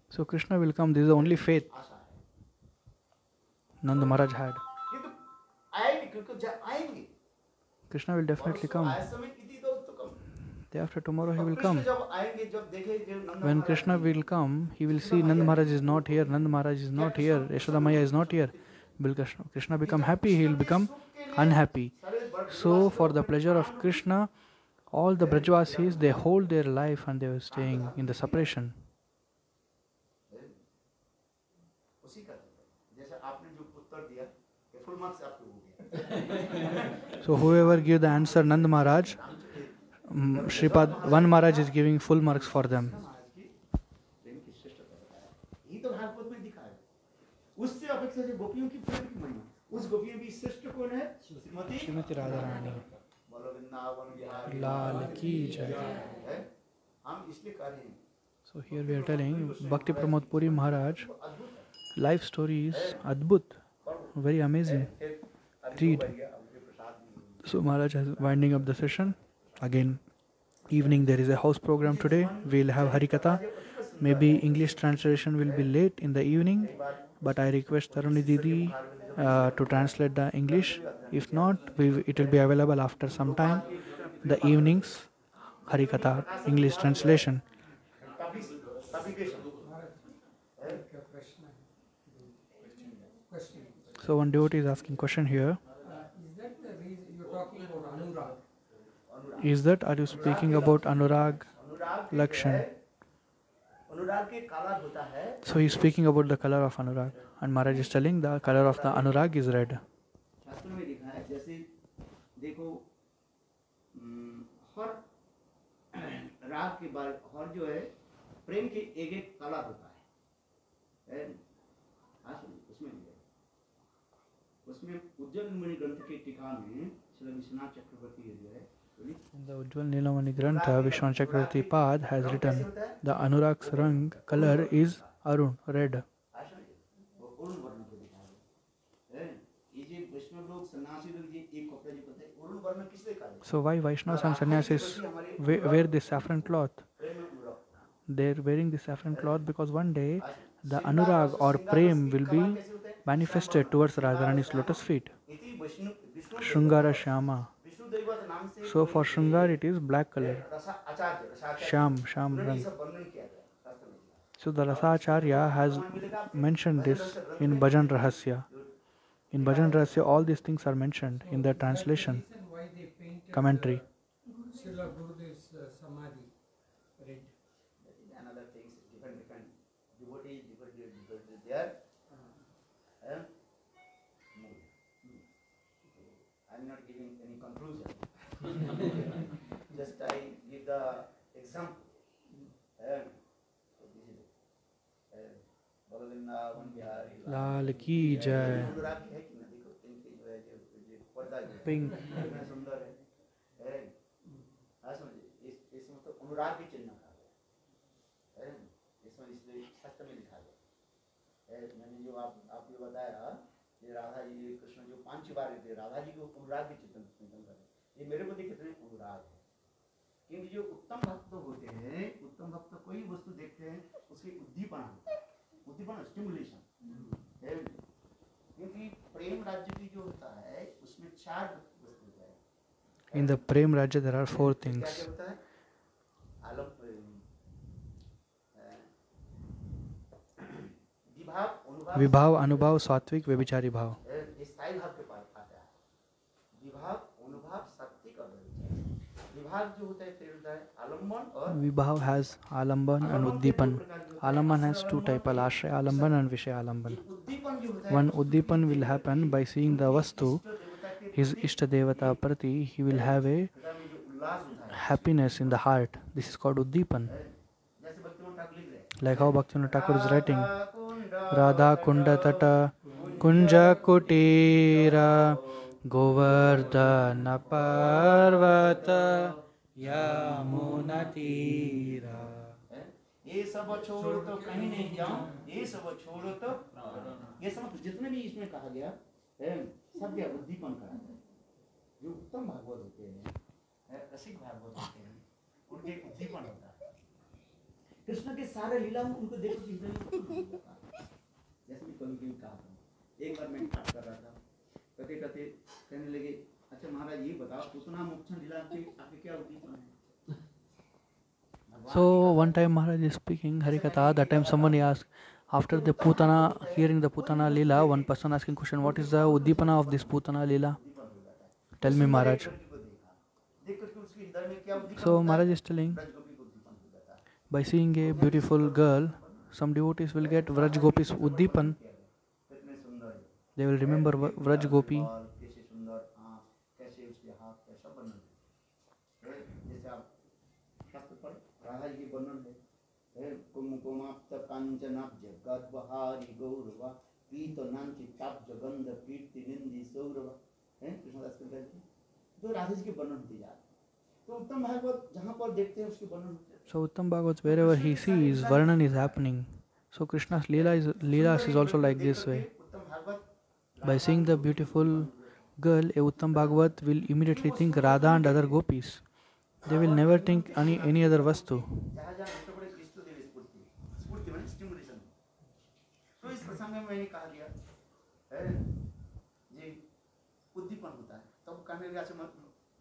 So Krishna will come. This is the only faith Nanda Maharaj had. Krishna will definitely come. Day after tomorrow he will Krishna come. जब आएंगे, जब देखे जो नंद When Maharaj Krishna ji, will come, he will see Nand Maharaj is not here, Nand Maharaj is not here, Yashoda Maya is not here. Will Krishna become happy? He will become unhappy. So for the pleasure of Krishna, all the Brajvasis, they hold their life and they were staying in the separation. उसी का जैसे आपने जो उत्तर दिया कि full marks आपको हो गया। So whoever give the answer Nand Maharaj, Shripad Van Maharaj is giving full marks for them. महाराज की प्रेम की श्रेष्ठता बताया, यही तो भागवत में दिखा है। उससे अपेक्षा से गोपियों की प्रेम की महिमा, उस गोपियों की श्रेष्ठ कौन है? Srimati Radharani. बोलो वृंदावन बिहारी लाल की जय. है। हम इसलिए कह रहे हैं So here we are telling Bhakti Pramod Puri Maharaj तो अद्भुत है। life story is Adbhut, very amazing. फिर अब Read. जो बढ़िया, अब जो प्रसाद भी So Maharaj is winding up the session. Again, evening there is a house program today. We'll have Harikatha. Maybe English translation will be late in the evening, but I request Taruni Didi to translate the English. If not, it will be available after some time. The evenings, Harikatha, English translation. publication। So one devotee is asking question here. Is that the reason you're talking about Anurag? Is that, are you speaking about Anurag अनुराग के Lakshan? है, अनुराग के colour होता है। So he is speaking about the color of Anurag. And Maharaj is telling the color of the Anurag is red. शास्त्रों में लिखा है, जैसे देखो हर राग के बाद हर जो है प्रेम के एक एक कलर होता है। उसमें उज्जवल मुनि ग्रंथ के टीका में श्री विश्वनाथ चक्रवर्ती जो है In the Ujjwal Nilamani Grantha, Vishwan Chakravarti Pad has written the Anurag's rang color is Arun, red. Arun वर्ण को दिखाया है। ये जो वैष्णव लोग सन्यासी लोग ये एक कपड़े जो पहनते हैं, अरुण वर्ण किस लिए कहा है? So why Vaishnavas and sannyasis wear this saffron cloth? प्रेम में अनुराग। They are wearing this saffron cloth because one day the Anurag or Prem will be manifested towards Radharani's lotus feet. इति विष्णु Shringara Shyama. विष्णु दैवत नाम से So for Shringar it is black color. रसाचार्य Sham उन्होंने rang. ये सब वर्णन किया गया शास्त्र में। So the Rasacharya has mentioned this in Bhajan Rahasya. In Bhajan Rahasya all these things are mentioned in the translation, Reason why they painted commentary. Srila Gurudev's Samadhi red. That is another things, different devotees there. I'm not giving any conclusion. Just I give the example. So this is Balavindavan Bihari. Lal ki jai. अनुराग है कि ना, देखो इनके जो है जो पर्दा जो है, Pink. कितना सुंदर है। हाँ समझिए, इसमें तो अनुराग की चिन्ह कहा गया है। इसमें इसलिए शास्त्र में लिखा गया है। मैंने जो आपको बताया कि राधा जी कृष्ण जो 5 बार थे, राधा जी को अनुराग की चिंतन करे, ये मेरे को कितने अनुराग है। क्योंकि जो उत्तम भक्त होते हैं, उत्तम भक्त कोई वस्तु देखते हैं उसकी उद्दीपना स्टिमुलेशन है। क्योंकि प्रेम राज्य की जो होता है उसमें 4 वस्तु होता है। In the Prem Rajya there are 4 क्या things. क्या होता है? आलम Vibhav, Anubhav, Satvik, Vyabhichari Bhav. ये स्थायी भाव के पास आता है। विभाव, अनुभाव, सात्विक और व्यभिचारी। विभाव जो होता है फिर होता है आलम्बन और Vibhav has Alamban and Uddipan. Alamban has 2 types, Ashray Alamban and Vishay Alamban. उद्दीपन जो होता है One Uddipan will happen by seeing the Vastu, his Ishta Devata Prati, he will have a हृदय में जो उल्लास होता है, happiness in the heart. This is called Uddipan. जैसे भक्तिवंत ठाकुर लिख रहे हैं, Like how Bhaktivinoda Thakur is writing, Radha Kunda Tata Kunja Kutira Govardhana Parvata Yamuna Tira. ये सब छोड़ तो कहीं नहीं जाऊं, ये सब छोड़ तो ये सब जितने भी इसमें कहा गया है सब क्या उद्दीपन करा गया। जो उत्तम भागवत होते हैं, रसिक भागवत होते हैं, उनके उद्दीपन होता है। कृष्ण के सारे लीला में उनको देखो कि जैसे कि कभी कहा था, एक बार मैं पाठ कर रहा था, कहते कहने लगे, अच्छा महाराज ये बताओ पूतना मोक्षण लीला के आपके क्या उद्दीपन है? So one time Maharaj is speaking Harikatha, that time someone asked, after the Putana, hearing the Putana Leela, one person asking question, what is the Uddipana of this Putana Leela? Tell me Maharaj. So Maharaj is telling, by seeing a beautiful girl, some devotees will get Vraj Gopi's Uddipan. They will remember Vraj Gopi. So Uttam Bhagavad, wherever he sees, Varnan is happening. So Krishna's Leelas is also like this way. By seeing the beautiful girl, a Uttam Bhagavat will immediately think Radha and other gopis. They will never think any other vastu.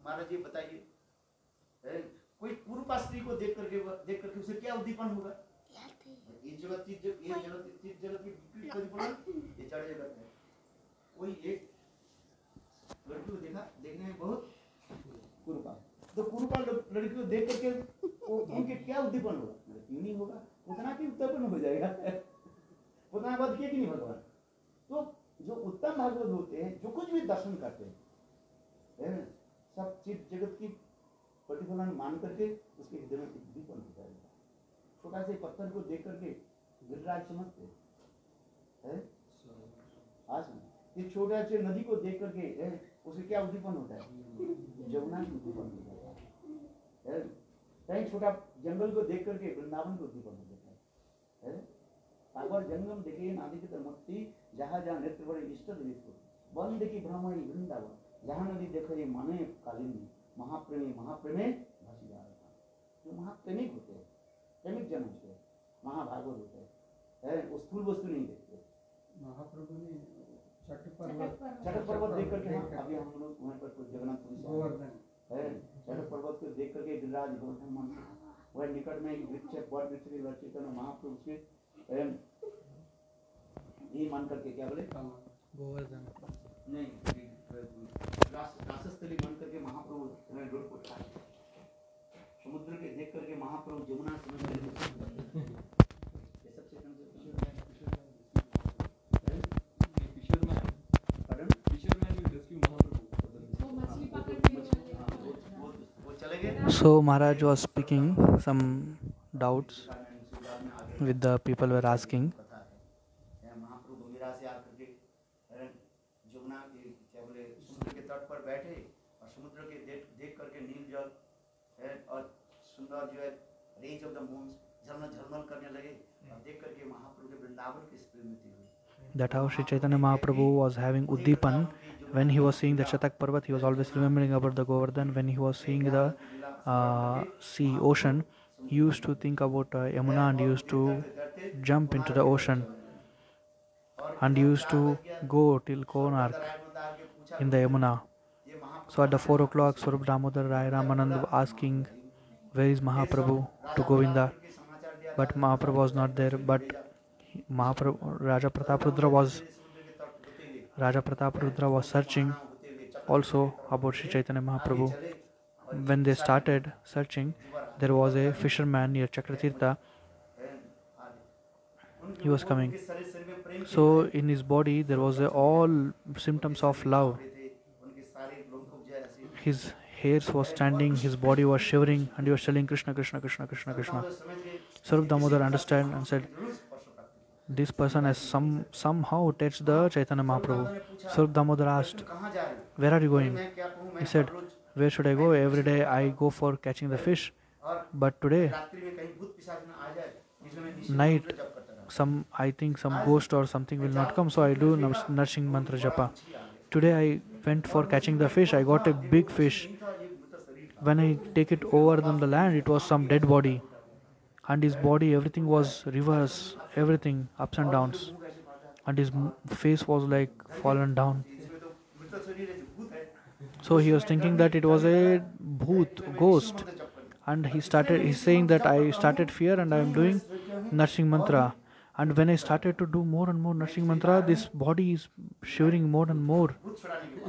महाराज जी बताइए, कोई पूर्व स्त्री को देख करके उसे क्या उद्दीपन होगा? ये जगत की ये जड़ जगत है। कोई एक लड़की को देखा, देखने में बहुत कुरूपा, तो कुरूपा लड़की को देख करके उनके क्या उद्दीपन होगा? क्यों नहीं होगा? उतना की उत्पन्न हो जाएगा, उतना बात किया कि नहीं भगवान? तो जो उत्तम भागवत होते हैं, जो कुछ भी दर्शन करते हैं, सब चीज जगत की प्रतिफलन मान करके उसके हृदय में उद्दीपन हो जाएगा। छोटा से पत्थर को देख करके गिरिराज समझते हैं, आज ये छोटा से नदी को देख करके उसे क्या उद्दीपन होता है? जमुना की उद्दीपन हो जाता है। कहीं छोटा जंगल को देख करके वृंदावन को उद्दीपन हो जाता है। सागर जंगम देखिए नादी की तरमती, जहाँ जहाँ नेत्र बड़े इष्ट देवी को वन देखी भ्रमणी वृंदावन, जहाँ नदी देखो ये माने कालिंदी, महाप्रेमी भासी जा रहा था। जो महाप्रेमिक होते हैं, प्रेमिक जन होते हैं, महाभागवत होते हैं, वो स्थूल वस्तु नहीं देखते। महाप्रभु ने छठ पर्वत देख करके, अभी हम लोग वहाँ पर जगन्नाथपुरी गोवर्धन है, छठ पर्वत को देख करके गिरिराज गोवर्धन मान, वह निकट में एक वृक्ष है, बड़ वृक्ष की लड़की का महाप्रभु उसके ये मान करके क्या बोले? गोवर्धन नहीं, रासस्थली मान करके महाप्रभु डोर को उठा, समुद्र के देख करके महाप्रभु जमुना समझ करके ये सब चीजें So Maharaj was speaking some doubts with the people were asking. That how Sri Chaitanya Mahaprabhu was having Uddipan. When he was seeing the Chatak Parvat, he was always remembering about the Govardhan. When he was seeing the sea, ocean, he used to think about Yamuna and he used to jump into the ocean. And he used to go till Konark in the Yamuna. So at the 4 o'clock, Swarup Damodar Rai Ramanand was asking, where is Mahaprabhu to Govinda? But Mahaprabhu was not there. But Raja Prataprudra was searching also about Sri Chaitanya Mahaprabhu. When they started searching, there was a fisherman near Chakratirtha. He was coming. So in his body there was all symptoms of love. His hairs was standing, his body was shivering, and he was telling Krishna, Krishna, Krishna, Krishna, Krishna. Swarup Damodar understood and said, this person has somehow touched the Chaitanya Mahaprabhu. Swarup Damodar asked, where are you going? He said, where should I go? Every day I go for catching the fish. But today, night, I think some ghost or something will not come, so I do Narsingh Mantra Japa. Today I went for catching the fish. I got a big fish. When I take it over on the land, it was some dead body. And his body, everything was reverse, everything ups and downs. And his face was like fallen down. So he was thinking that it was a bhoot, ghost. and he's saying that I started fear and I am doing Narsimha mantra. And when I started to do more and more Narsimha mantra, this body is shivering more and more.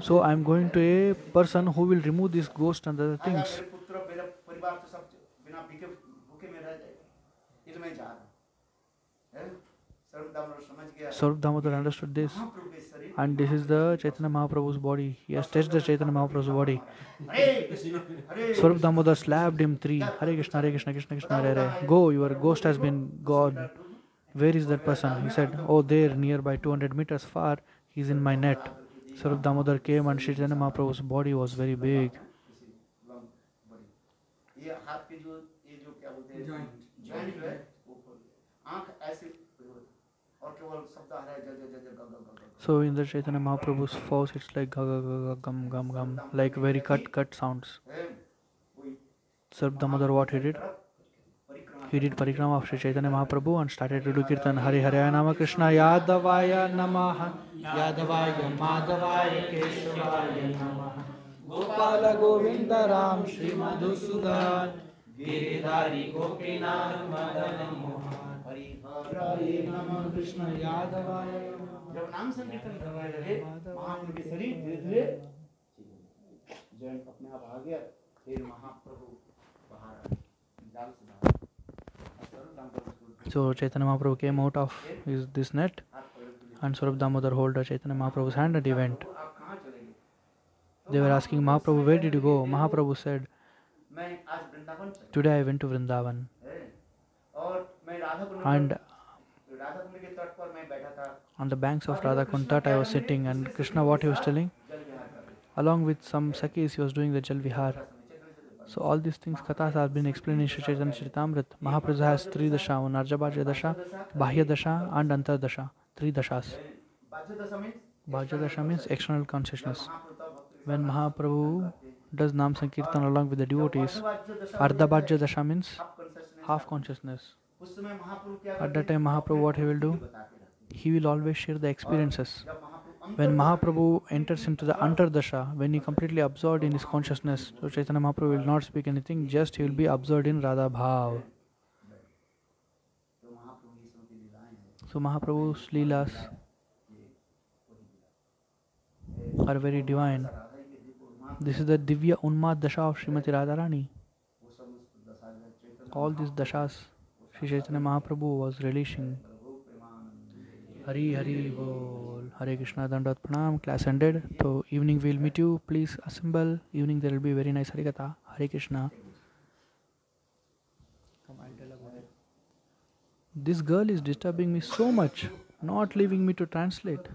So I am going to a person who will remove this ghost and other things. Swarup Damodar understood this, and this is the Chaitanya Mahaprabhu's body. He has touched the Chaitanya Mahaprabhu's body. Swarup Damodar slapped him 3. Hare Krishna, Krishna Krishna, Hare Hare. Go, your ghost has been gone. Where is that person? He said, oh, there, nearby 200 meters far, he is in my net. Swarup Damodar came and Chaitanya Mahaprabhu's body was very big. So in the Chaitanya Mahaprabhu's force, it's like ga ga ga ga gum gum gum, like very cut sounds. Swarup Damodar, what he did? He did parikrama of Sri Chaitanya Mahaprabhu and started to do kirtan. Hare Hare Nama Krishna Yadavaya Namaha Yadavaya Madhavaya Keshavaya Namaha Gopala Govinda Ram Shri Madhusudan Giridhari Gopinath Madana Mohan Hare Nama Krishna Yadavaya. जब नाम संकीर्तन करने लगे महाप्रभु के शरीर धीरे धीरे जैन अपने आप आ गया फिर महाप्रभु बाहर जाल से बाहर. So Chaitanya Mahaprabhu came out of this net and Swarup Damodar held Chaitanya Mahaprabhu's hand and he went. They were asking Mahaprabhu, where did you go? Mahaprabhu said, today I went to Vrindavan and on the banks of Radha Kund I was sitting, and Krishna, what he was telling, along with some Sakhis he was doing the Jal Vihar. So all these things, kathas have been explained in Sri Chaitanya Charitamrita. Mahaprabhu has 3 dasha, Narja Bhajya Dasha, Bahya Dasha and Antar Dasha, 3 dashas. Bhajya Dasha means external consciousness. When Mahaprabhu does Nam Sankirtan along with the devotees, Ardha Bhajya Dasha means half consciousness. At that time Mahaprabhu, what he will do? He will always share the experiences. When Mahaprabhu enters into the Antardasha, when he completely absorbed in his consciousness, so Chaitanya Mahaprabhu will not speak anything, just he will be absorbed in Radha Bhav. So Mahaprabhu's Leelas are very divine. This is the Divya Unmad Dasha of Srimati Radharani. All these dashas Sri Chaitanya Mahaprabhu was relishing. Hari Hari Bol. Hare Krishna, Dandavat Pranam. Class ended. So evening we will meet you. Please assemble. Evening there will be very nice Harikatha. Hare Krishna. This girl is disturbing me so much, not leaving me to translate.